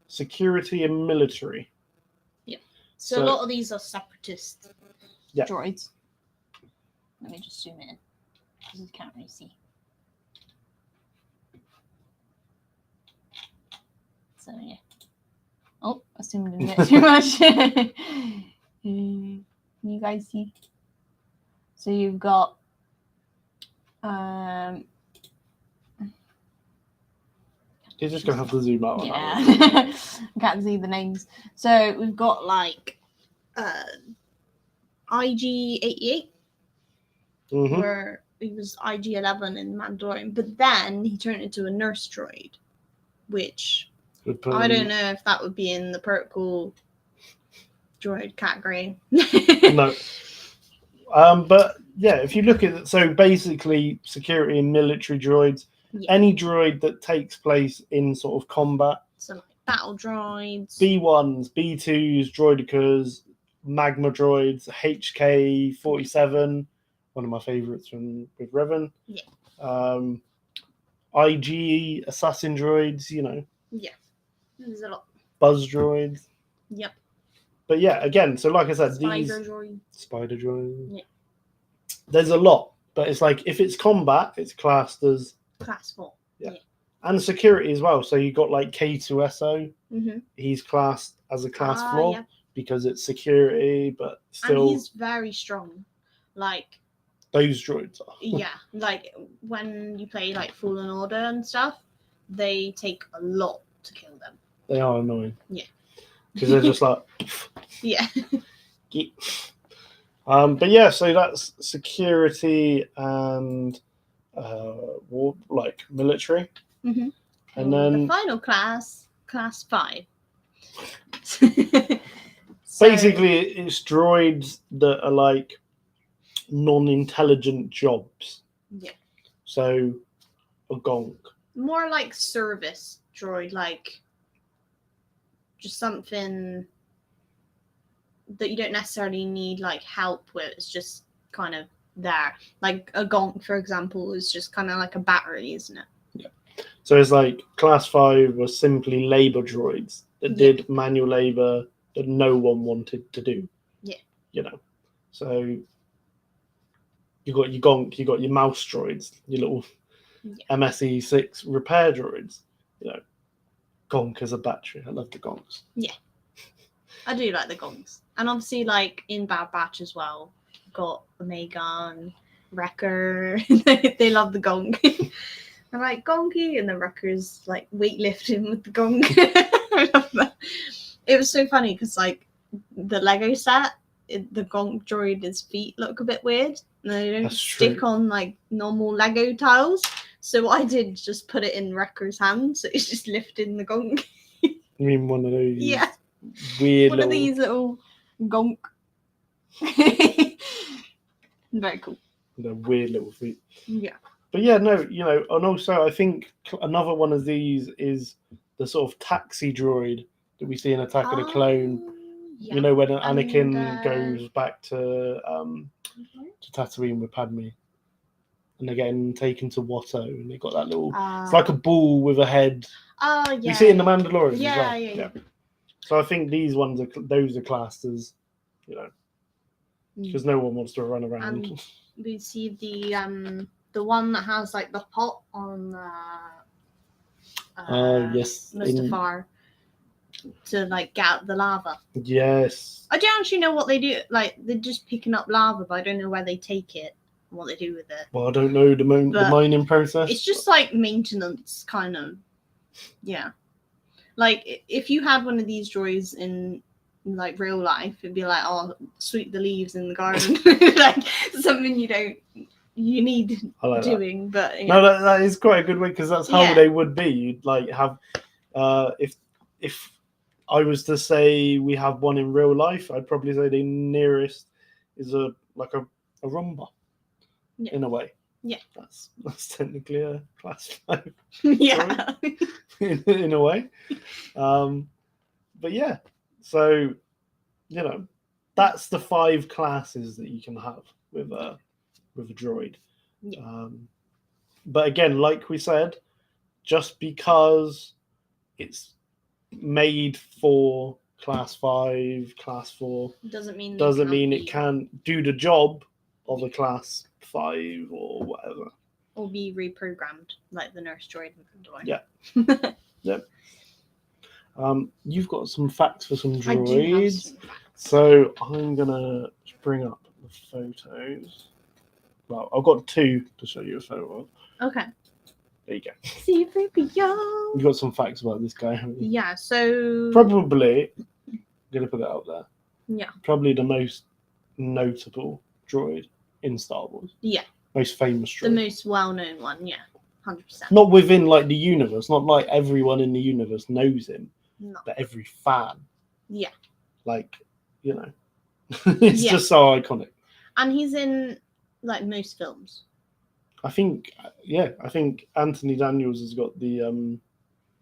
Speaker 1: security and military.
Speaker 2: Yeah. So a lot of these are separatist
Speaker 1: Yeah.
Speaker 2: droids. Let me just zoom in. because you can't really see. So yeah. Oh, I zoomed in a bit too much. Can you guys see? So you've got
Speaker 1: You're just gonna have to zoom out on
Speaker 2: yeah.
Speaker 1: that one.
Speaker 2: I can't see the names. So we've got like IG-88,
Speaker 1: Mhm.
Speaker 2: where he was IG-11 in Mandalorian, but then he turned into a nurse droid, which
Speaker 1: Would put
Speaker 2: I
Speaker 1: him-
Speaker 2: don't know if that would be in the purple droid category.
Speaker 1: No. But yeah, if you look at it, so basically security and military droids,
Speaker 2: Yeah.
Speaker 1: any droid that takes place in sort of combat,
Speaker 2: So like battle droids.
Speaker 1: B1s, B2s, droidicas, magma droids, HK-47, one of my favourites from with Revan.
Speaker 2: Yeah.
Speaker 1: IG assassin droids, you know,
Speaker 2: Yeah. There's a lot.
Speaker 1: buzz droids.
Speaker 2: Yep.
Speaker 1: But yeah, again, so like I said,
Speaker 2: Spider
Speaker 1: these
Speaker 2: droid.
Speaker 1: spider droids.
Speaker 2: Yeah.
Speaker 1: There's a lot, but it's like if it's combat, it's classed as
Speaker 2: Class 4.
Speaker 1: and security as well. So you got like K2SO.
Speaker 2: Mm-hmm.
Speaker 1: He's classed as a class 4
Speaker 2: Yeah.
Speaker 1: because it's security, but still
Speaker 2: And he's very strong. Like,
Speaker 1: those droids are.
Speaker 2: yeah, like when you play like Fallen Order and stuff, they take a lot to kill them.
Speaker 1: They are annoying.
Speaker 2: Yeah.
Speaker 1: Because they're just like
Speaker 2: Yeah.
Speaker 1: But yeah, so that's security and war, like military.
Speaker 2: Mm-hmm.
Speaker 1: And then
Speaker 2: the final class 5.
Speaker 1: basically it's droids that are like non-intelligent jobs.
Speaker 2: Yeah.
Speaker 1: So a gonk.
Speaker 2: More like service droid, like just something that you don't necessarily need like help with. It's just kind of there. Like a gonk, for example, is just kind of like a battery, isn't it?
Speaker 1: So it's like class 5 was simply labor droids that did manual labor that no one wanted to do.
Speaker 2: Yeah.
Speaker 1: You know. So you got your gonk, you got your mouse droids, your little MSE6 repair droids. You know. Gonk as a battery. I love the gonks.
Speaker 2: Yeah. I do like the gonks. And obviously like in Bad Batch as well, you've got Omega and Wrecker. they love the gong. I'm like, gonky, and the Wrecker's like weightlifting with the gong. I love that. It was so funny because like the Lego set, the gong droid, his feet look a bit weird. And they don't stick on like normal Lego tiles. So what I did was just put it in Wrecker's hand, so it's just lifting the gong.
Speaker 1: You mean one of those
Speaker 2: One
Speaker 1: weird little...
Speaker 2: of these little gonk. Very cool.
Speaker 1: The weird little feet.
Speaker 2: Yeah.
Speaker 1: But yeah, no, you know, and also I think another one of these is the sort of taxi droid that we see in Attack of the Clone.
Speaker 2: Yeah.
Speaker 1: You know, when Anakin goes back to Tatooine with Padme, and they're getting taken to Watto, and they got that little. It's like a ball with a head.
Speaker 2: Oh yeah.
Speaker 1: We see it in the Mandalorian as
Speaker 2: Yeah,
Speaker 1: well.
Speaker 2: yeah.
Speaker 1: So I think these ones are those are classed as, you know, because no one wants to run around.
Speaker 2: And we see the one that has like the pot on
Speaker 1: yes,
Speaker 2: Mustafar to like get out the lava.
Speaker 1: Yes.
Speaker 2: I don't actually know what they do. Like they're just picking up lava, but I don't know where they take it and what they do with it.
Speaker 1: Well, I don't know the mining process.
Speaker 2: It's just like maintenance, kind of. Yeah. Like if you had one of these droids in like real life, it'd be like, oh, sweep the leaves in the garden, like something you need
Speaker 1: like
Speaker 2: doing.
Speaker 1: That.
Speaker 2: But
Speaker 1: no, that is quite a good way because that's how they would be. You'd like have if I was to say we have one in real life, I'd probably say the nearest is a rumba in a way.
Speaker 2: Yeah,
Speaker 1: that's technically a class 5.
Speaker 2: Yeah,
Speaker 1: in a way. But yeah, so you know, that's the 5 classes that you can have with a droid.
Speaker 2: Yeah.
Speaker 1: But again, like we said, just because it's made for class 5, class 4,
Speaker 2: doesn't mean
Speaker 1: it can't do the job of a class 5 or whatever.
Speaker 2: Or be reprogrammed, like the nurse droid.
Speaker 1: Yeah. Yep. You've got some facts for some
Speaker 2: I do have
Speaker 1: droids.
Speaker 2: some facts.
Speaker 1: So I'm gonna bring up the photos. Well, I've got 2 to show you a photo of.
Speaker 2: Okay.
Speaker 1: There you go.
Speaker 2: C-3PO.
Speaker 1: You've got some facts about this guy, haven't you?
Speaker 2: Yeah, so...
Speaker 1: Probably, I'm gonna put that out there.
Speaker 2: Yeah.
Speaker 1: Probably the most notable droid in Star Wars.
Speaker 2: Yeah.
Speaker 1: Most famous droid.
Speaker 2: The most well-known one, yeah. 100%.
Speaker 1: Not within like the universe, not like everyone in the universe knows him,
Speaker 2: No.
Speaker 1: but every fan.
Speaker 2: Yeah.
Speaker 1: Like, you know, it's just so iconic.
Speaker 2: And he's in like most films.
Speaker 1: I think Anthony Daniels has got the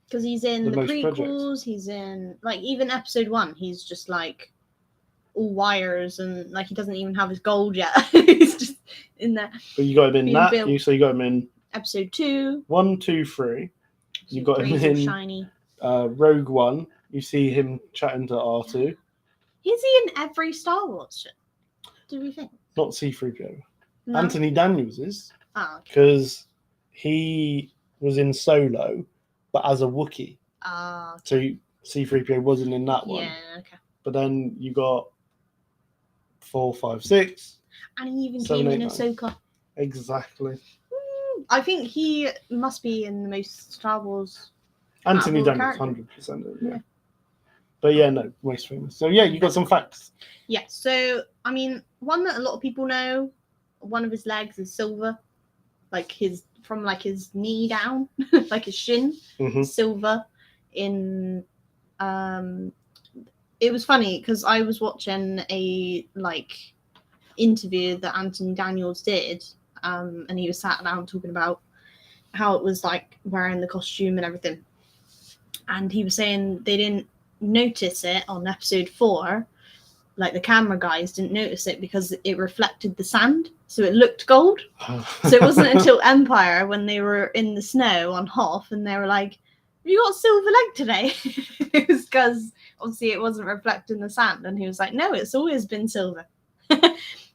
Speaker 2: because he's in the
Speaker 1: most
Speaker 2: prequels.
Speaker 1: projects.
Speaker 2: He's in like even episode 1. He's just like all wires and like he doesn't even have his gold yet. He's just in there.
Speaker 1: But you got him in
Speaker 2: being
Speaker 1: that.
Speaker 2: built.
Speaker 1: You got him in
Speaker 2: Episode 2.
Speaker 1: 1, 2, 3. You got him
Speaker 2: Three,
Speaker 1: in
Speaker 2: shiny.
Speaker 1: Rogue One. You see him chatting to R2.
Speaker 2: Is he in every Star Wars shit? Do we think?
Speaker 1: Not C-3PO.
Speaker 2: No?
Speaker 1: Anthony Daniels is,
Speaker 2: Oh, okay.
Speaker 1: because he was in Solo, but as a Wookiee. So C-3PO wasn't in that one.
Speaker 2: Yeah, okay.
Speaker 1: But then you got 4, 5, 6.
Speaker 2: And he even
Speaker 1: 7,
Speaker 2: came
Speaker 1: 8,
Speaker 2: in
Speaker 1: 9.
Speaker 2: Ahsoka.
Speaker 1: Exactly.
Speaker 2: I think he must be in the most Star Wars.
Speaker 1: Anthony
Speaker 2: Outlaw
Speaker 1: Daniels,
Speaker 2: character.
Speaker 1: 100%. Yeah. But yeah, no, most famous. So yeah, you got some facts.
Speaker 2: Yeah, so I mean, one that a lot of people know, one of his legs is silver, like his knee down, like his shin, silver. In it was funny because I was watching a interview that Anthony Daniels did, and he was sat down talking about how it was like wearing the costume and everything, and he was saying they didn't notice it on episode 4. Like the camera guys didn't notice it because it reflected the sand, so it looked gold. So it wasn't until Empire when they were in the snow on Hoth and they were like, "You got a silver leg today?" It was because obviously it wasn't reflecting the sand, and he was like, "No, it's always been silver."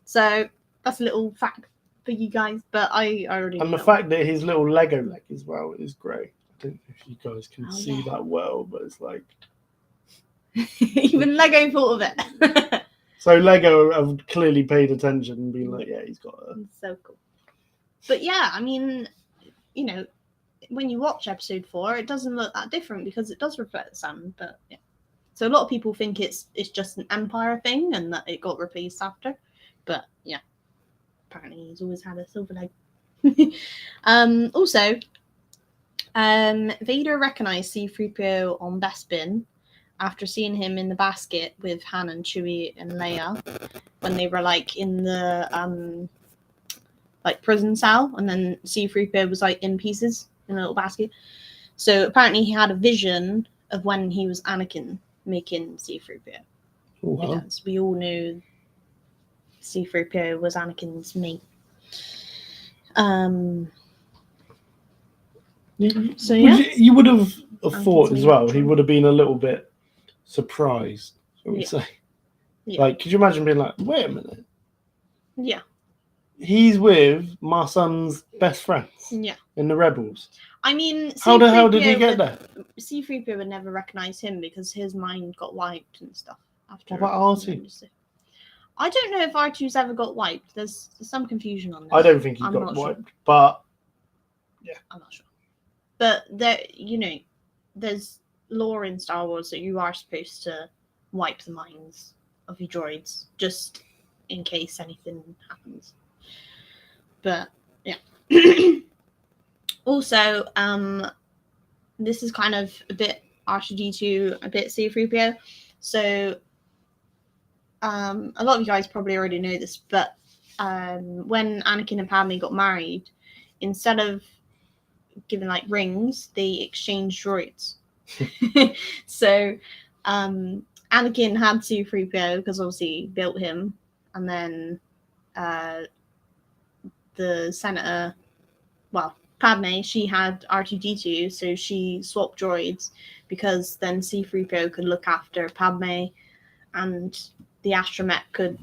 Speaker 2: So that's a little fact for you guys, but I already.
Speaker 1: And the fact that his little Lego leg as well is great. I don't know if you guys can see that well, but it's like.
Speaker 2: Even Lego thought of it.
Speaker 1: So Lego have clearly paid attention and been like, yeah, he's got a...
Speaker 2: It's so cool. But yeah, I mean, you know, when you watch episode 4, it doesn't look that different because it does reflect the sun. But yeah, so a lot of people think it's just an Empire thing and that it got replaced after. But yeah, apparently he's always had a silver leg. Also, Vader recognized C-3PO on Bespin after seeing him in the basket with Han and Chewie and Leia when they were like in the prison cell, and then C-3PO was like in pieces in a little basket. So apparently he had a vision of when he was Anakin making C-3PO.
Speaker 1: Oh, wow.
Speaker 2: Because we all knew C-3PO was Anakin's mate. So yeah,
Speaker 1: you would have thought as well. He would have been a little bit surprised, shall we say? Yeah. Like, could you imagine being like, "Wait a minute,
Speaker 2: yeah,
Speaker 1: he's with my son's best friends, in the Rebels."
Speaker 2: I mean,
Speaker 1: how the hell did he get there?
Speaker 2: C-3PO would never recognize him because his mind got wiped and stuff. After
Speaker 1: what about R2?
Speaker 2: I don't know if R2's ever got wiped. There's some confusion on this.
Speaker 1: I don't think he got wiped, but yeah,
Speaker 2: I'm not sure. But there, there's lore in Star Wars that you are supposed to wipe the minds of your droids just in case anything happens. But yeah. Also, this is kind of a bit R2-D2, a bit C-3PO. So a lot of you guys probably already know this, but when Anakin and Padme got married, instead of giving like rings, they exchanged droids. So Anakin had C-3PO because obviously he built him, and then the senator, Padme, she had R2-D2, so she swapped droids because then C-3PO could look after Padme and the astromech could,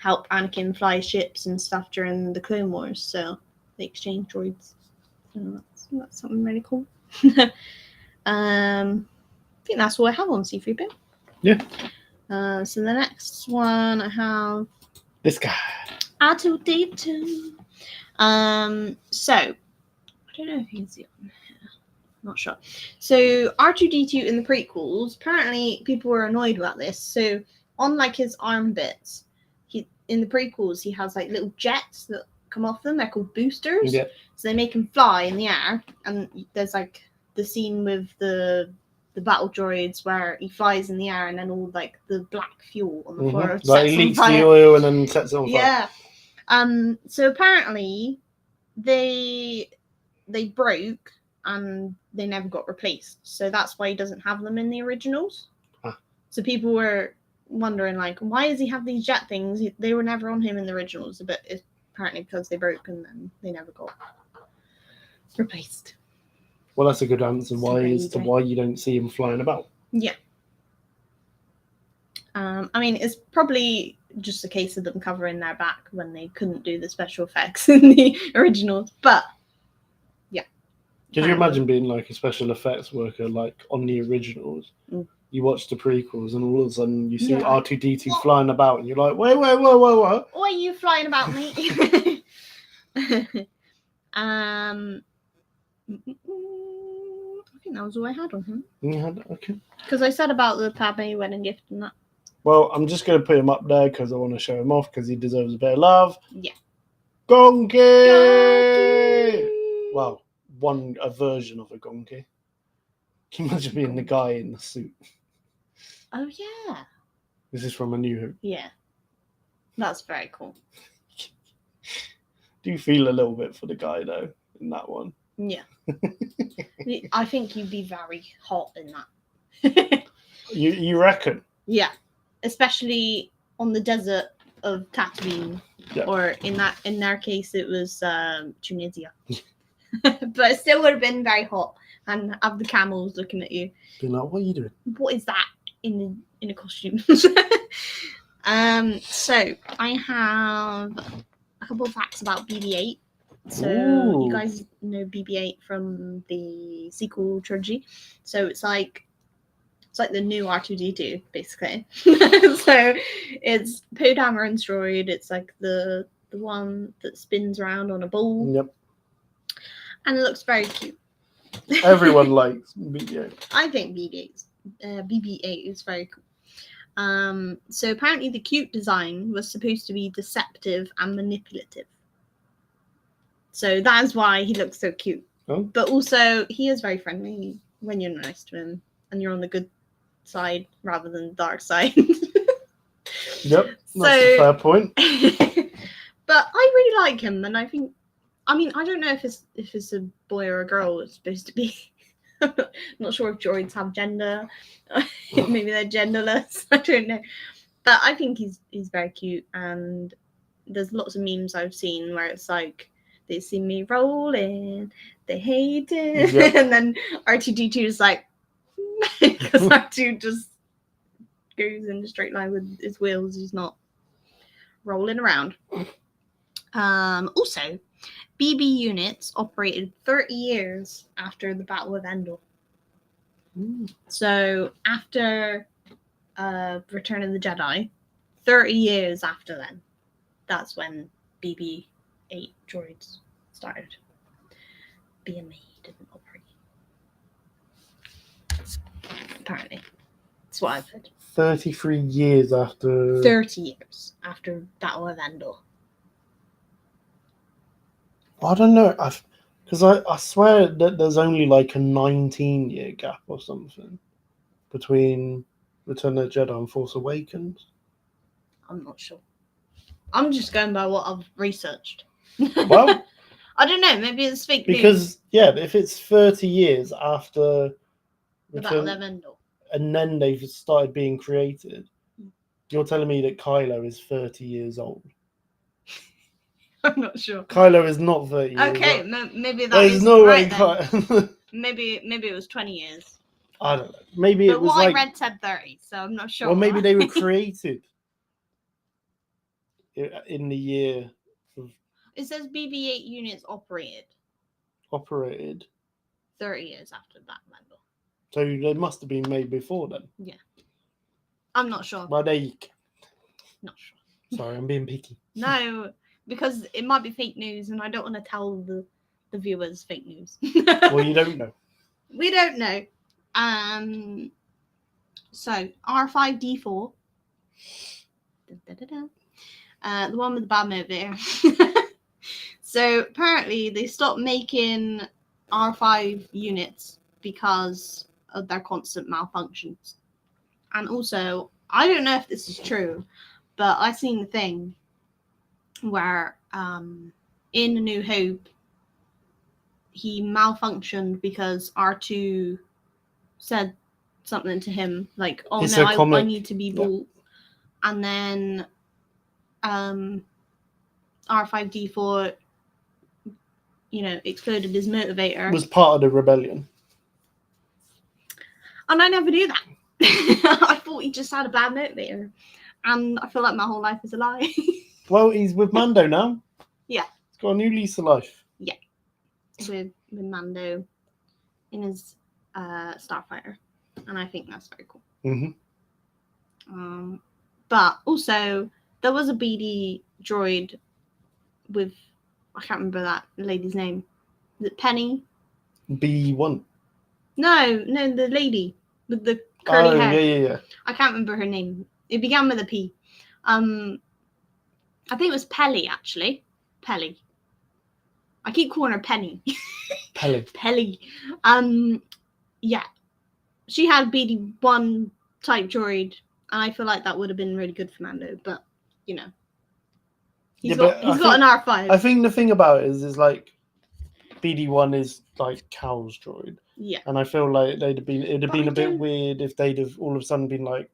Speaker 2: help Anakin fly ships and stuff during the Clone Wars. So they exchange droids. So that's something really cool. I think that's all I have on C-3PO.
Speaker 1: Yeah.
Speaker 2: So the next one I have
Speaker 1: This guy.
Speaker 2: R2D2. So I don't know if you can see it on here. Not sure. So R2D2 in the prequels, apparently people were annoyed about this. So on like his arm bits, in the prequels he has like little jets that come off them. They're called boosters.
Speaker 1: Yeah.
Speaker 2: So they make him fly in the air. And there's like the scene with the battle droids where he flies in the air and then all like the black fuel on the floor
Speaker 1: Like he leaks the oil and then sets it on fire.
Speaker 2: Yeah. So apparently they broke and they never got replaced. So that's why he doesn't have them in the originals. So people were wondering like, why does he have these jet things? They were never on him in the originals, but it's apparently because they broke and then they never got replaced.
Speaker 1: Well, that's a good answer. Why you don't see him flying about?
Speaker 2: Yeah. I mean, it's probably just a case of them covering their back when they couldn't do the special effects in the originals. But yeah.
Speaker 1: Could you imagine being like a special effects worker, like on the originals? You watch the prequels, and all of a sudden you see R2D2 flying about, and you're like, wait, what?
Speaker 2: What are you flying about, mate? I think that was all I had on him.
Speaker 1: Okay.
Speaker 2: Because I said about the Padme wedding gift and that.
Speaker 1: Well, I'm just going to put him up there because I want to show him off because he deserves a bit of love.
Speaker 2: Yeah.
Speaker 1: Gonki! Well, a version of a Gonki. Can you imagine being the guy in the suit?
Speaker 2: Oh, yeah.
Speaker 1: This is from A New Hope.
Speaker 2: Yeah. That's very cool.
Speaker 1: Do you feel a little bit for the guy, though, in that one?
Speaker 2: Yeah. I think you'd be very hot in that.
Speaker 1: You reckon?
Speaker 2: Yeah. Especially on the desert of Tatooine.
Speaker 1: Yeah.
Speaker 2: Or in their case, it was Tunisia. But it still would have been very hot. And have the camels looking at you.
Speaker 1: Being like, what are you doing?
Speaker 2: What is that in a costume? So I have a couple of facts about BB-8. So you guys know BB-8 from the sequel trilogy. So it's like the new R2D2 basically. So it's Poe Dameron's droid. It's like the one that spins around on a ball.
Speaker 1: Yep.
Speaker 2: And it looks very cute.
Speaker 1: Everyone likes BB-8.
Speaker 2: I think BB-8 is very cool. So apparently the cute design was supposed to be deceptive and manipulative. So that is why he looks so cute.
Speaker 1: Oh.
Speaker 2: But also he is very friendly when you're nice to him and you're on the good side rather than the dark side.
Speaker 1: Yep, that's a fair point.
Speaker 2: But I really like him, and I don't know if it's a boy or a girl it's supposed to be. Not sure if droids have gender. Maybe they're genderless. I don't know. But I think he's very cute, and there's lots of memes I've seen where it's like they see me rolling, they hate it,
Speaker 1: yep.
Speaker 2: And then R2D2 is like, because R2 just goes in a straight line with his wheels. He's not rolling around. Also, BB units operated 30 years after the Battle of Endor. So after Return of the Jedi, 30 years after then, that's when BB-8 droids started being made and operating. Apparently. That's what I've heard.
Speaker 1: 33 years after...
Speaker 2: 30 years after Battle of Endor.
Speaker 1: I don't know, because I swear that there's only like a 19-year gap or something between Return of the Jedi and Force Awakens.
Speaker 2: I'm not sure. I'm just going by what I've researched.
Speaker 1: Well,
Speaker 2: I don't know. Maybe it's fake news.
Speaker 1: Because, yeah, if it's 30 years after
Speaker 2: the Battle of Endor,
Speaker 1: and then they've started being created, you're telling me that Kylo is 30 years old.
Speaker 2: I'm not sure.
Speaker 1: Kylo is not 30 years
Speaker 2: okay,
Speaker 1: old.
Speaker 2: Maybe that
Speaker 1: There's
Speaker 2: is
Speaker 1: no
Speaker 2: right
Speaker 1: way.
Speaker 2: then. Maybe it was 20 years.
Speaker 1: I don't know. Maybe
Speaker 2: but
Speaker 1: it was
Speaker 2: what
Speaker 1: like...
Speaker 2: I read said 30, so I'm not sure.
Speaker 1: Well, maybe they were created in the year of
Speaker 2: It says BB-8 units
Speaker 1: operated.
Speaker 2: 30 years after that, Mandel.
Speaker 1: So they must have been made before then.
Speaker 2: I'm not sure.
Speaker 1: Well, there you go.
Speaker 2: Not sure.
Speaker 1: Sorry, I'm being picky.
Speaker 2: No, because it might be fake news, and I don't want to tell the viewers fake news.
Speaker 1: Well, you don't know.
Speaker 2: We don't know. So R5D4. The one with the bad motivator. So apparently they stopped making R5 units because of their constant malfunctions. And also, I don't know if this is true, but I seen the thing where in A New Hope he malfunctioned because R2 said something to him like, "Oh
Speaker 1: It's
Speaker 2: no,
Speaker 1: a comic.
Speaker 2: I need to be bought," and then R5D4, exploded his motivator.
Speaker 1: Was part of the rebellion.
Speaker 2: And I never knew that. I thought he just had a bad motivator, and I feel like my whole life is a lie.
Speaker 1: Well, he's with Mando now.
Speaker 2: Yeah.
Speaker 1: He's got a new lease of life.
Speaker 2: with Mando in his starfighter, and I think that's very cool.
Speaker 1: Mm-hmm.
Speaker 2: But also there was a BD droid with, I can't remember that lady's name. Is it Penny?
Speaker 1: B1.
Speaker 2: No, the lady with the curly hair.
Speaker 1: Yeah.
Speaker 2: I can't remember her name. It began with a P. I think it was Pelly, actually. Pelly. I keep calling her Penny. Pelly. Yeah. She had BD1 type droid, and I feel like that would have been really good for Mando, but he's got an R5.
Speaker 1: I think the thing about it is like BD1 is like Cal's droid.
Speaker 2: Yeah.
Speaker 1: And I feel like it'd have been a bit weird if they'd have all of a sudden been like,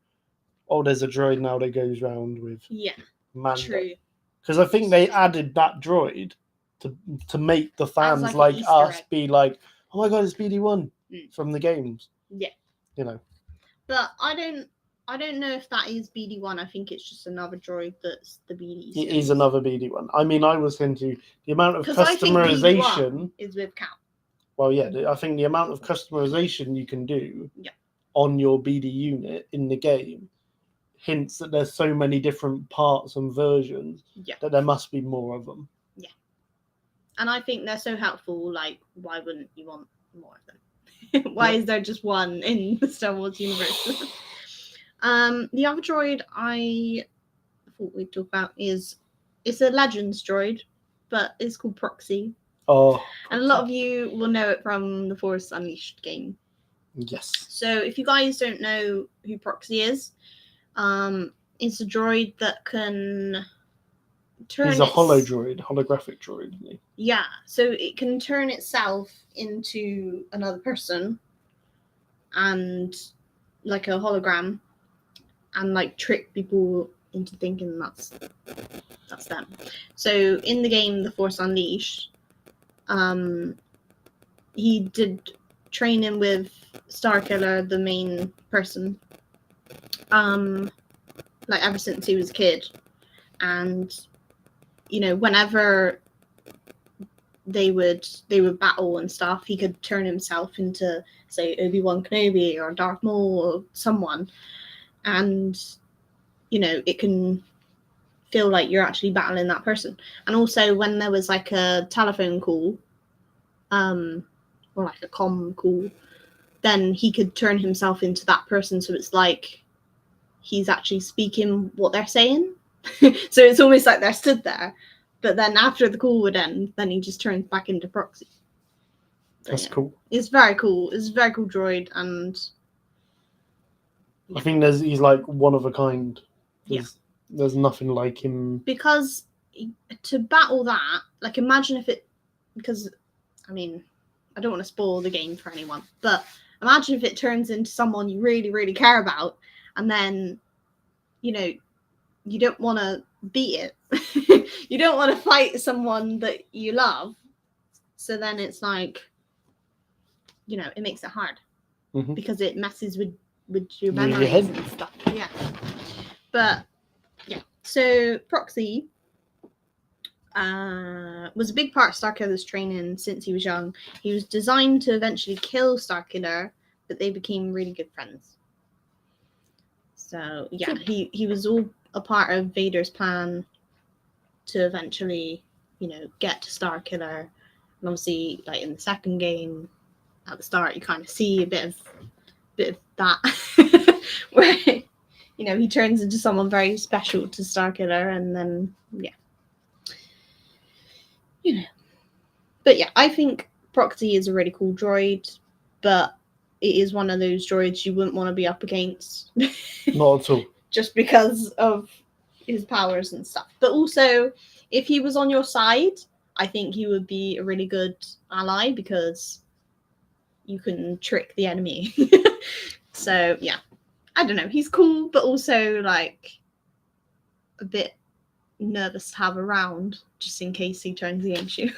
Speaker 1: oh, there's a droid now that goes round with Mando.
Speaker 2: True.
Speaker 1: Because I think they added that droid to make the fans like us be like, oh my god, it's BD1 from the games.
Speaker 2: Yeah. But I don't know if that is BD1. I think it's just another droid that's the BD.
Speaker 1: It is another BD1. I mean, I was into the amount of customization.
Speaker 2: I think BD1 is with Cal.
Speaker 1: Well, yeah, I think the amount of customization you can do on your BD unit in the game hints that there's so many different parts and versions that there must be more of them.
Speaker 2: Yeah. And I think they're so helpful. Like, why wouldn't you want more of them? Why is there just one in the Star Wars universe? The other droid I thought we'd talk about it's a Legends droid, but it's called Proxy.
Speaker 1: Oh.
Speaker 2: And a lot of you will know it from the Force Unleashed game.
Speaker 1: Yes.
Speaker 2: So if you guys don't know who Proxy is, it's a droid that can turn.
Speaker 1: He's a holographic droid, isn't he?
Speaker 2: Yeah, so it can turn itself into another person, and like a hologram, and like trick people into thinking that's them. So in the game, The Force Unleashed, he did training with Starkiller, the main person, like ever since he was a kid, and whenever they would battle and stuff, he could turn himself into, say, Obi-Wan Kenobi or Darth Maul or someone, and it can feel like you're actually battling that person. And also when there was like a telephone call, or like a comm call, then he could turn himself into that person, so it's like he's actually speaking what they're saying. So it's almost like they're stood there, but then after the call would end, then he just turns back into Proxy.
Speaker 1: That's cool.
Speaker 2: It's very cool. It's a very cool droid, and
Speaker 1: I think he's like one of a kind. There's nothing like him.
Speaker 2: Because to battle that, like, imagine if it, because I mean, I don't want to spoil the game for anyone, but imagine if it turns into someone you really, really care about, and then you don't want to beat it. You don't want to fight someone that you love. So then it's like, it makes it hard because it messes with your memories and stuff. Yeah. But yeah. So Proxy was a big part of Starkiller's training since he was young. He was designed to eventually kill Starkiller, but they became really good friends. So yeah, he was all a part of Vader's plan to eventually, get to Starkiller. And obviously, like in the second game, at the start, you kind of see a bit of that, where he turns into someone very special to Starkiller, and then But yeah, I think Proxy is a really cool droid, but it is one of those droids you wouldn't want to be up against.
Speaker 1: Not at all.
Speaker 2: Just because of his powers and stuff. But also, if he was on your side, I think he would be a really good ally because you can trick the enemy. So yeah, I don't know. He's cool, but also like a bit nervous to have around just in case he turns against you.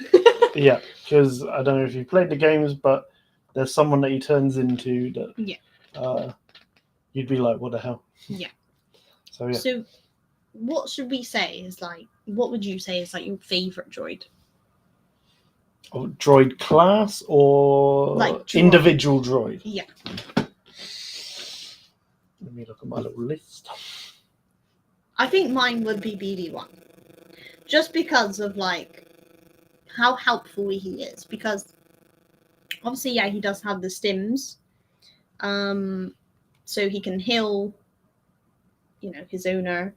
Speaker 1: Yeah, because I don't know if you played the games, but there's someone that he turns into that you'd be like, what the hell?
Speaker 2: Yeah.
Speaker 1: So yeah.
Speaker 2: So what should we say is like, what would you say is like your favourite droid?
Speaker 1: Droid class or
Speaker 2: Like droid.
Speaker 1: individual droid?
Speaker 2: Yeah.
Speaker 1: Let me look at my little list.
Speaker 2: I think mine would be BD1. Just because of like how helpful he is. Because obviously, yeah, he does have the stims. So he can heal, his owner.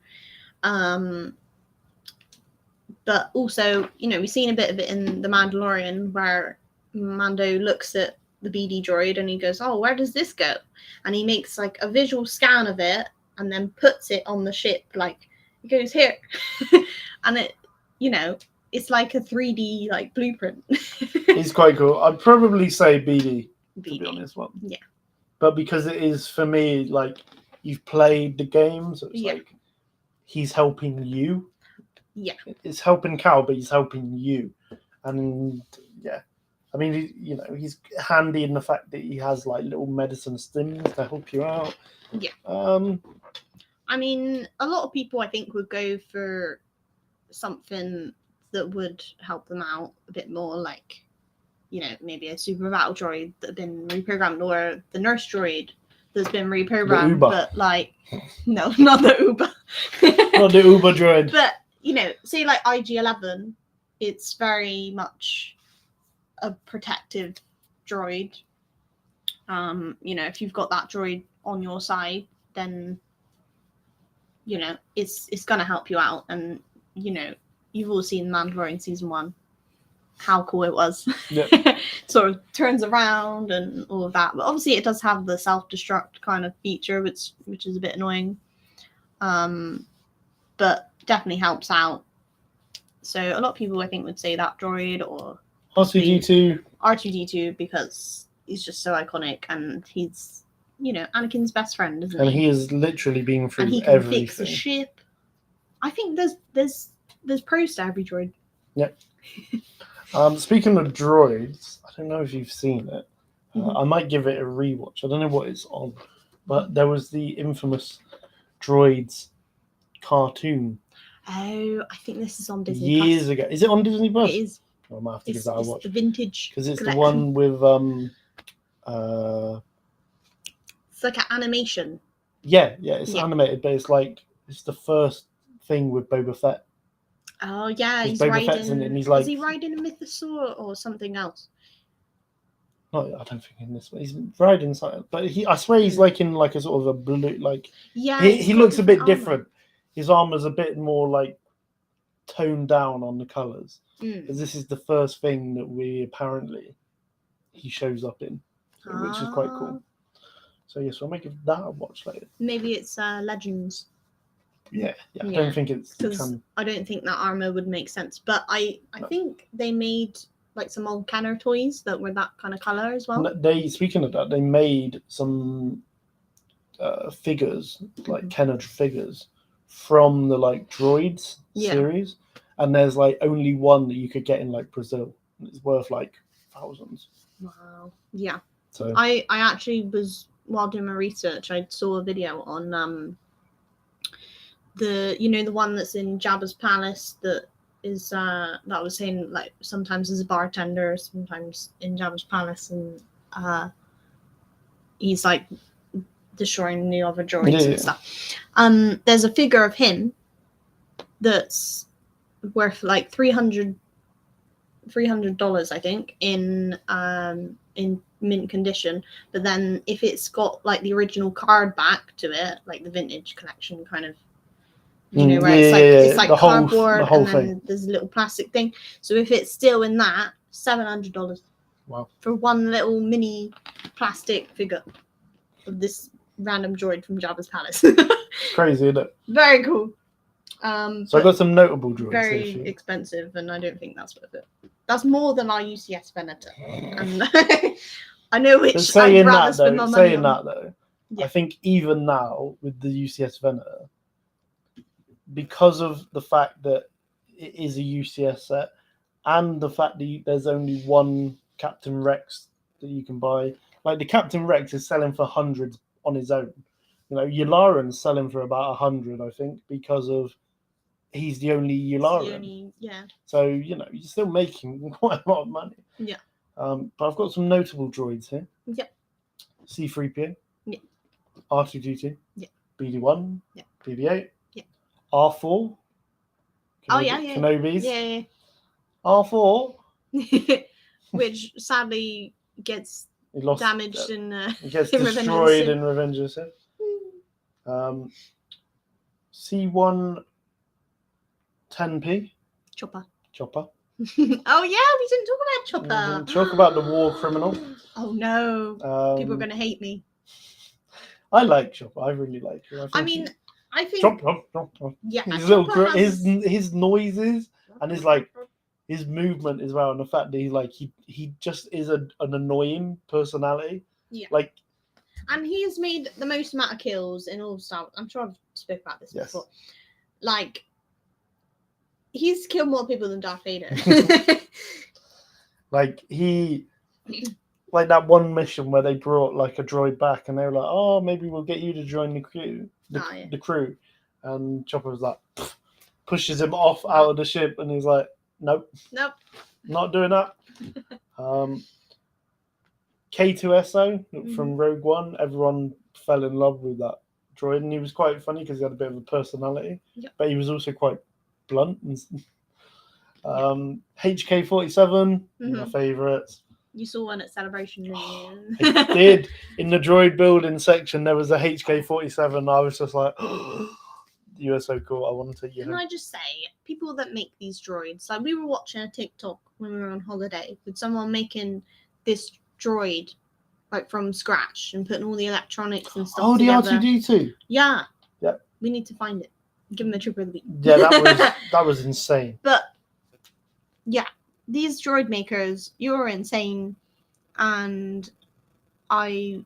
Speaker 2: But also, we've seen a bit of it in The Mandalorian where Mando looks at the BD droid and he goes, oh, where does this go? And he makes like a visual scan of it and then puts it on the ship. Like, it goes here. And it, it's like a 3D like blueprint.
Speaker 1: He's quite cool. I'd probably say BD, to be honest. One.
Speaker 2: Yeah.
Speaker 1: But because it is, for me, like, you've played the game, so it's like he's helping you.
Speaker 2: Yeah.
Speaker 1: It's helping Cal, but he's helping you. And yeah. I mean, he's handy in the fact that he has like little medicine stims to help you out.
Speaker 2: Yeah. I mean, a lot of people I think would go for something that would help them out a bit more, like, maybe a super battle droid that had been reprogrammed, or the nurse droid that's been reprogrammed. But like, no, not the Uber.
Speaker 1: Not the Uber droid.
Speaker 2: But say like IG-11, it's very much a protective droid. If you've got that droid on your side, then it's gonna help you out. And you've all seen Mandalorian season 1, how cool it was.
Speaker 1: Yep.
Speaker 2: Sort of turns around and all of that, but obviously it does have the self-destruct kind of feature, which is a bit annoying, but definitely helps out. So a lot of people I think would say that droid, or R2D2 because he's just so iconic and he's Anakin's best friend, isn't he?
Speaker 1: And he has literally been through
Speaker 2: and he can
Speaker 1: everything.
Speaker 2: Fix a ship. I think there's pros to every droid.
Speaker 1: Yep. Speaking of droids, I don't know if you've seen it. I might give it a rewatch. I don't know what it's on, but there was the infamous Droids cartoon.
Speaker 2: Oh, I think this is on Disney
Speaker 1: years
Speaker 2: Plus.
Speaker 1: ago. Is it on Disney Plus?
Speaker 2: It is.
Speaker 1: I might have to give that a watch.
Speaker 2: The vintage
Speaker 1: because it's
Speaker 2: collection.
Speaker 1: the one with
Speaker 2: It's like an animation.
Speaker 1: Yeah, it's animated, but it's the first thing with Boba Fett.
Speaker 2: Oh yeah, he's
Speaker 1: Boba
Speaker 2: riding.
Speaker 1: Fett's in it, and he's like,
Speaker 2: is he riding a mythosaur or something else?
Speaker 1: No, I don't think in this one. He's riding something, but I swear he's like in like a sort of a blue, like he looks a bit different. His armor's a bit more like toned down on the colours. Because this is the first thing that he shows up in, which is quite cool. So yes, we'll make that a watch later.
Speaker 2: Maybe it's Legends.
Speaker 1: Yeah. I don't think it's
Speaker 2: because I don't think that armor would make sense. But I think they made like some old Kenner toys that were that kind of color as well.
Speaker 1: Speaking of that, they made some figures, like Kenner figures, from the like Droids series, and there's like only one that you could get in like Brazil. It's worth like thousands.
Speaker 2: Wow. Yeah.
Speaker 1: So
Speaker 2: I actually was, while doing my research, I saw a video on the one that's in Jabba's palace that is that I was saying, like, sometimes as a bartender, sometimes in Jabba's palace, and he's like destroying the other droids and stuff. There's a figure of him that's worth like $300, I think, in mint condition. But then if it's got like the original card back to it, like the vintage collection kind of, where it's like cardboard,
Speaker 1: the whole
Speaker 2: and then
Speaker 1: thing.
Speaker 2: there's a little plastic thing. So if it's still in that, $700.
Speaker 1: Wow.
Speaker 2: For one little mini plastic figure of this random droid from Jabba's palace.
Speaker 1: Crazy, isn't it?
Speaker 2: Very cool.
Speaker 1: So I got some notable droids.
Speaker 2: Very expensive, and I don't think that's worth it. That's more than our UCS Venator, and I know which I'd rather spend my money
Speaker 1: saying
Speaker 2: on.
Speaker 1: that though, I think even now with the UCS Venator, because of the fact that it is a UCS set, and the fact that there's only one Captain Rex that you can buy, like the Captain Rex is selling for hundreds on his own. Yularen's selling for about 100, I think, because of he's the only Yularen. So you're still making quite a lot of money.
Speaker 2: Yeah.
Speaker 1: But I've got some notable droids here.
Speaker 2: Yep.
Speaker 1: C-3PO.
Speaker 2: Yeah.
Speaker 1: R2-D2.
Speaker 2: Yeah.
Speaker 1: BD-1.
Speaker 2: Yeah.
Speaker 1: BB-8.
Speaker 2: Yeah.
Speaker 1: R4. Kenobis.
Speaker 2: Yeah.
Speaker 1: R4.
Speaker 2: Which sadly gets damaged in
Speaker 1: it gets destroyed in Revenge of the Sith. C1 10p.
Speaker 2: Chopper.
Speaker 1: Oh
Speaker 2: yeah, we didn't talk about Chopper.
Speaker 1: We didn't talk about the war criminal.
Speaker 2: Oh no. People are going to hate me.
Speaker 1: I like Chopper. I really like him.
Speaker 2: I think
Speaker 1: Chopper.
Speaker 2: Yeah.
Speaker 1: His noises and his movement as well, and the fact that he just is an annoying personality.
Speaker 2: Yeah.
Speaker 1: And
Speaker 2: he has made the most amount of kills in all Star Wars. I'm sure I've spoken about this before. He's killed more people than Darth Vader.
Speaker 1: That one mission where they brought a droid back, and they were like, "Oh, maybe we'll get you to join the crew." The crew, and Chopper was like, pushes him off out of the ship, and he's like, "Nope, not doing that." K2SO from Rogue One, everyone fell in love with that droid, and he was quite funny because he had a bit of a personality, but he was also quite blunt. HK-47, my favourites.
Speaker 2: You saw one at Celebration, didn't you?
Speaker 1: I did. In the droid building section, there was a HK-47. I was just like, you are so cool. I want to take you home.
Speaker 2: Can I just say, people that make these droids, we were watching a TikTok when we were on holiday with someone making this droid from scratch and putting all the electronics and stuff together.
Speaker 1: The R2-D2?
Speaker 2: Yeah.
Speaker 1: Yep.
Speaker 2: We need to find it. Give him a trip of the week.
Speaker 1: Yeah, that was insane.
Speaker 2: But yeah, these droid makers, you're insane, and I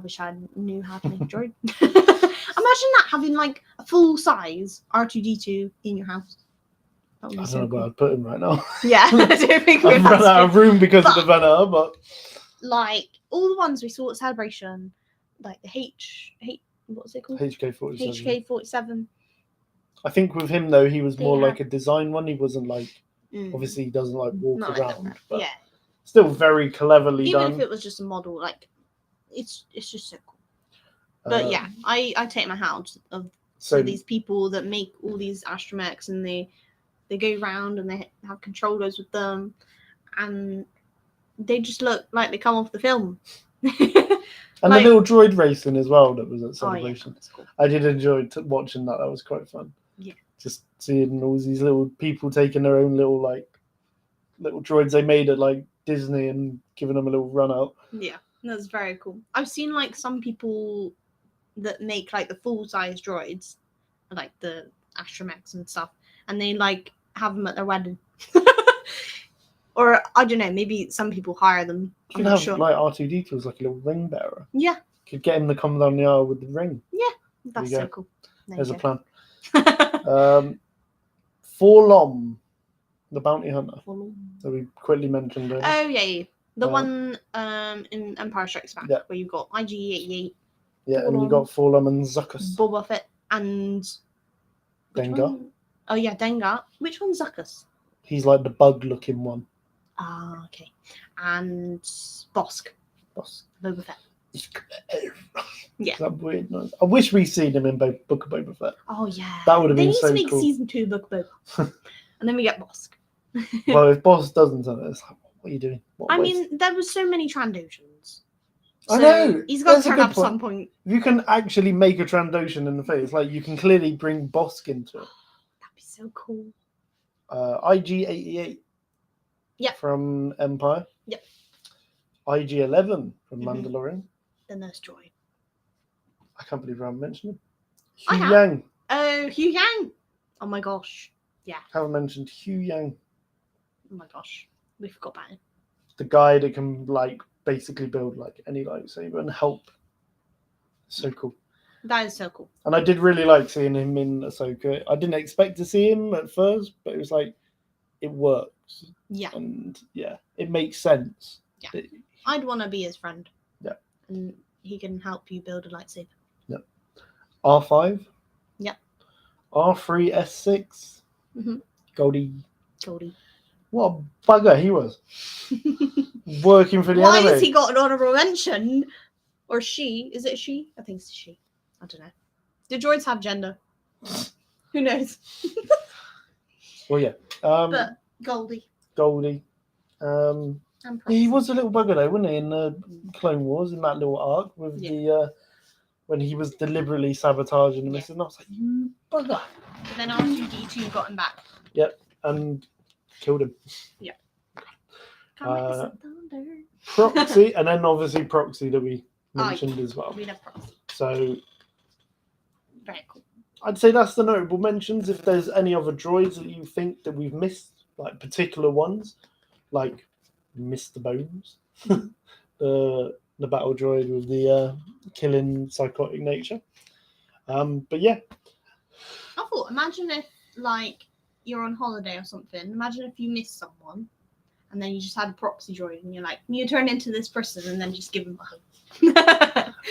Speaker 2: wish I knew how to make a droid. Imagine that, having a full size R2-D2 in your house.
Speaker 1: I don't know where I'd put him right now.
Speaker 2: Yeah, I don't think
Speaker 1: I've run out of room because of the Venator, but
Speaker 2: all the ones we saw at Celebration, the what's it called?
Speaker 1: HK-47.
Speaker 2: HK-47.
Speaker 1: I think with him though, he was more like a design one. He wasn't obviously he doesn't walk around, but still very cleverly done.
Speaker 2: Even if it was just a model, it's just so cool. But yeah, I take my hat off to these people that make all these astromechs, and they go around and they have controllers with them, and they just look like they come off the film.
Speaker 1: And the little droid racing as well that was at Celebration.
Speaker 2: That's cool.
Speaker 1: I did enjoy watching that. That was quite fun.
Speaker 2: Yeah.
Speaker 1: Just seeing all these little people taking their own little droids they made at Disney and giving them a little run out.
Speaker 2: Yeah, that's very cool. I've seen some people that make the full size droids, the astromechs and stuff, and they have them at their wedding. Or I don't know, maybe some people hire them.
Speaker 1: You could have R2-D2 as a little ring bearer.
Speaker 2: Yeah.
Speaker 1: Could get him to come down the aisle with the ring.
Speaker 2: Yeah, that's so cool.
Speaker 1: There's a plan. Forlom, the bounty hunter. So we quickly mentioned it.
Speaker 2: Oh yeah. The one in Empire Strikes Back where you've got IG-88.
Speaker 1: Yeah, and you got Forlom and Zuckuss.
Speaker 2: Boba Fett and Which
Speaker 1: Dengar.
Speaker 2: one? Oh yeah, Dengar. Which one's Zuckus?
Speaker 1: He's like the bug-looking one.
Speaker 2: Ah, okay. And Bosk.
Speaker 1: Boss.
Speaker 2: Boba Fett. Yeah.
Speaker 1: That weird noise. I wish we'd seen him in Book of Boba Fett.
Speaker 2: Oh yeah.
Speaker 1: That would have
Speaker 2: They
Speaker 1: been
Speaker 2: need
Speaker 1: so
Speaker 2: to make
Speaker 1: cool.
Speaker 2: season 2 Book of Boba. And then we get Bosk.
Speaker 1: Well, if Boss doesn't tell it, it's like, what are you doing? What
Speaker 2: I
Speaker 1: waste?
Speaker 2: mean, there was so many Trandoshans.
Speaker 1: I know.
Speaker 2: He's got to
Speaker 1: That's a
Speaker 2: turn
Speaker 1: good
Speaker 2: up at
Speaker 1: point.
Speaker 2: some point.
Speaker 1: You can actually make a Trandoshan in the face. Like, you can clearly bring Bosk into it.
Speaker 2: That'd be so cool.
Speaker 1: IG-88.
Speaker 2: Yep.
Speaker 1: From Empire.
Speaker 2: Yep.
Speaker 1: IG-11 from
Speaker 2: Mhm.
Speaker 1: Mandalorian.
Speaker 2: The nurse droid.
Speaker 1: I can't believe I haven't mentioned him.
Speaker 2: I
Speaker 1: Hugh
Speaker 2: have.
Speaker 1: Yang.
Speaker 2: Oh, Hugh Yang. Oh my gosh.
Speaker 1: Haven't mentioned Hugh Yang.
Speaker 2: Oh my gosh. We forgot about him.
Speaker 1: The guy that can, like, basically build, like, any lightsaber and help. So cool.
Speaker 2: That is so cool.
Speaker 1: And I did really like seeing him in Ahsoka. I didn't expect to see him at first, but it was like, it works.
Speaker 2: Yeah.
Speaker 1: And yeah, it makes sense.
Speaker 2: Yeah.
Speaker 1: It-
Speaker 2: I'd want to be his friend.
Speaker 1: Yeah.
Speaker 2: And he can help you build a lightsaber.
Speaker 1: R5.
Speaker 2: Yep.
Speaker 1: R3S6.
Speaker 2: Mhm.
Speaker 1: Goldie.
Speaker 2: Goldie.
Speaker 1: What a bugger he was. Working for the
Speaker 2: Why
Speaker 1: enemy.
Speaker 2: has he got an honorable mention? Or she? Is it she? I think it's she. I don't know. Do droids have gender? Who knows?
Speaker 1: Well, yeah.
Speaker 2: But Goldie.
Speaker 1: Goldie.
Speaker 2: And
Speaker 1: He
Speaker 2: Proxy.
Speaker 1: was a little bugger though, wasn't he, in the Clone Wars, in that little arc with the when he was deliberately sabotaging the mission. I was like, you bugger.
Speaker 2: But then R2D2 got him back.
Speaker 1: And killed him.
Speaker 2: Come like the thunder.
Speaker 1: Proxy, and then obviously Proxy that we
Speaker 2: Oh,
Speaker 1: mentioned as well.
Speaker 2: We love Proxy.
Speaker 1: So
Speaker 2: Very cool.
Speaker 1: I'd say that's the notable mentions. If there's any other droids that you think that we've missed, like particular ones, like Mr. Bones, the battle droid with the killing psychotic nature. But yeah,
Speaker 2: I thought, imagine if, like, you're on holiday or something. Imagine if you miss someone and then you just had a proxy droid and you're like, you turn into this person and then just give them a hug.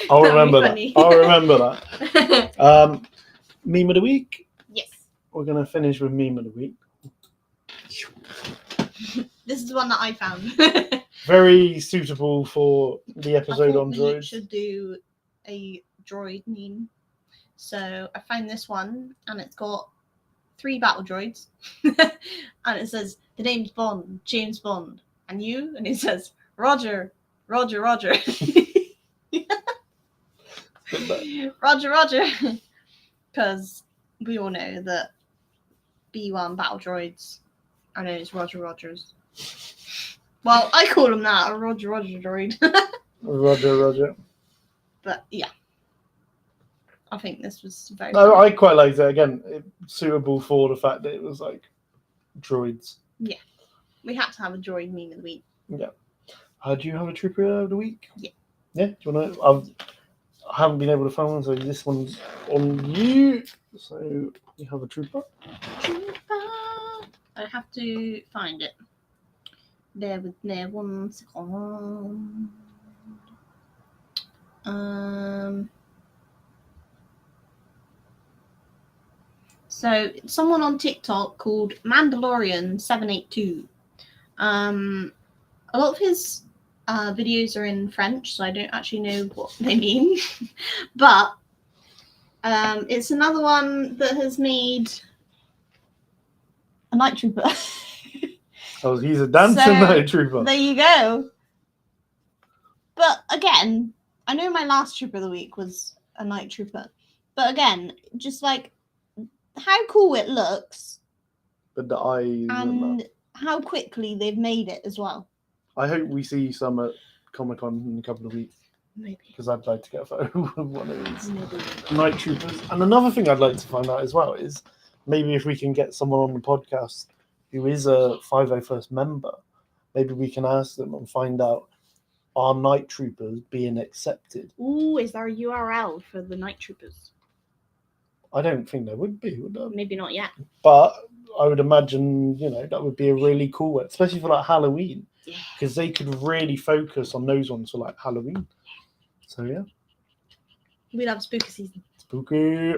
Speaker 1: I'll
Speaker 2: That'd be
Speaker 1: remember that.
Speaker 2: funny.
Speaker 1: I'll remember that. Meme of the week.
Speaker 2: Yes.
Speaker 1: We're going to finish with meme of the week.
Speaker 2: This is the one that I found.
Speaker 1: Very suitable for the
Speaker 2: I
Speaker 1: episode
Speaker 2: thought
Speaker 1: on
Speaker 2: we
Speaker 1: droids.
Speaker 2: should do a droid meme. So I found this one and it's got 3 battle droids. And it says, the name's Bond, James Bond. And you? And it says, Roger, Roger, Roger. Roger, Roger. Because we all know that B1 battle droids are known as Roger Rogers. Well, I call them that, a Roger Roger droid.
Speaker 1: Roger.
Speaker 2: But yeah. I think this was very
Speaker 1: No,
Speaker 2: funny.
Speaker 1: I quite liked it. Again, suitable for the fact that it was like droids.
Speaker 2: We had to have a droid meme of the week.
Speaker 1: Yeah. Do you have a trooper of the week?
Speaker 2: Yeah.
Speaker 1: Yeah. Do you want to? I haven't been able to find one, so this one's on you. So you have a trooper.
Speaker 2: Trooper. I have to find it. Bear with me 1 second. So someone on TikTok called Mandalorian782. A lot of his videos are in French, so I don't actually know what they mean. But it's another one that has made a night trooper.
Speaker 1: Oh, he's a dancing
Speaker 2: So,
Speaker 1: night trooper.
Speaker 2: There you go. But again, I know my last trooper of the week was a night trooper. But again, just like how cool it looks
Speaker 1: But the eyes.
Speaker 2: and how quickly they've made it as well.
Speaker 1: I hope we see some at Comic-Con in a couple of weeks,
Speaker 2: Maybe.
Speaker 1: because I'd like to get a photo of one of these night troopers. And another thing I'd like to find out as well is maybe if we can get someone on the podcast who is a 501st member, maybe we can ask them and find out, are night troopers being accepted?
Speaker 2: Ooh, is there a URL for the night troopers?
Speaker 1: I don't think there would be, would there?
Speaker 2: Maybe not yet.
Speaker 1: But I would imagine, that would be a really cool one, especially for like Halloween,
Speaker 2: Yeah.
Speaker 1: because they could really focus on those ones for like Halloween. So yeah,
Speaker 2: We love spooky season.
Speaker 1: Spooky.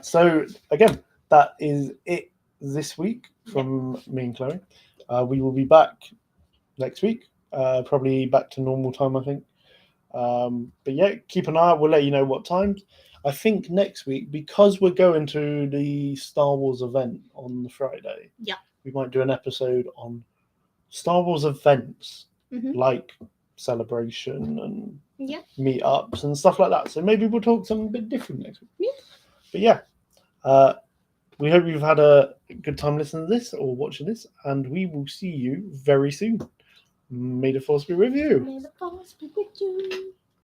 Speaker 1: So again, that is it this week from me and Chloe. We will be back next week, probably back to normal time, I think. But yeah, keep an eye out. We'll let you know what times. I think next week, because we're going to the Star Wars event on the Friday, we might do an episode on Star Wars events, like Celebration and meetups and stuff like that. So maybe we'll talk something a bit different next week. But yeah, we hope you've had a good time listening to this or watching this, and we will see you very soon. May the Force be with you.
Speaker 2: May the Force be with you.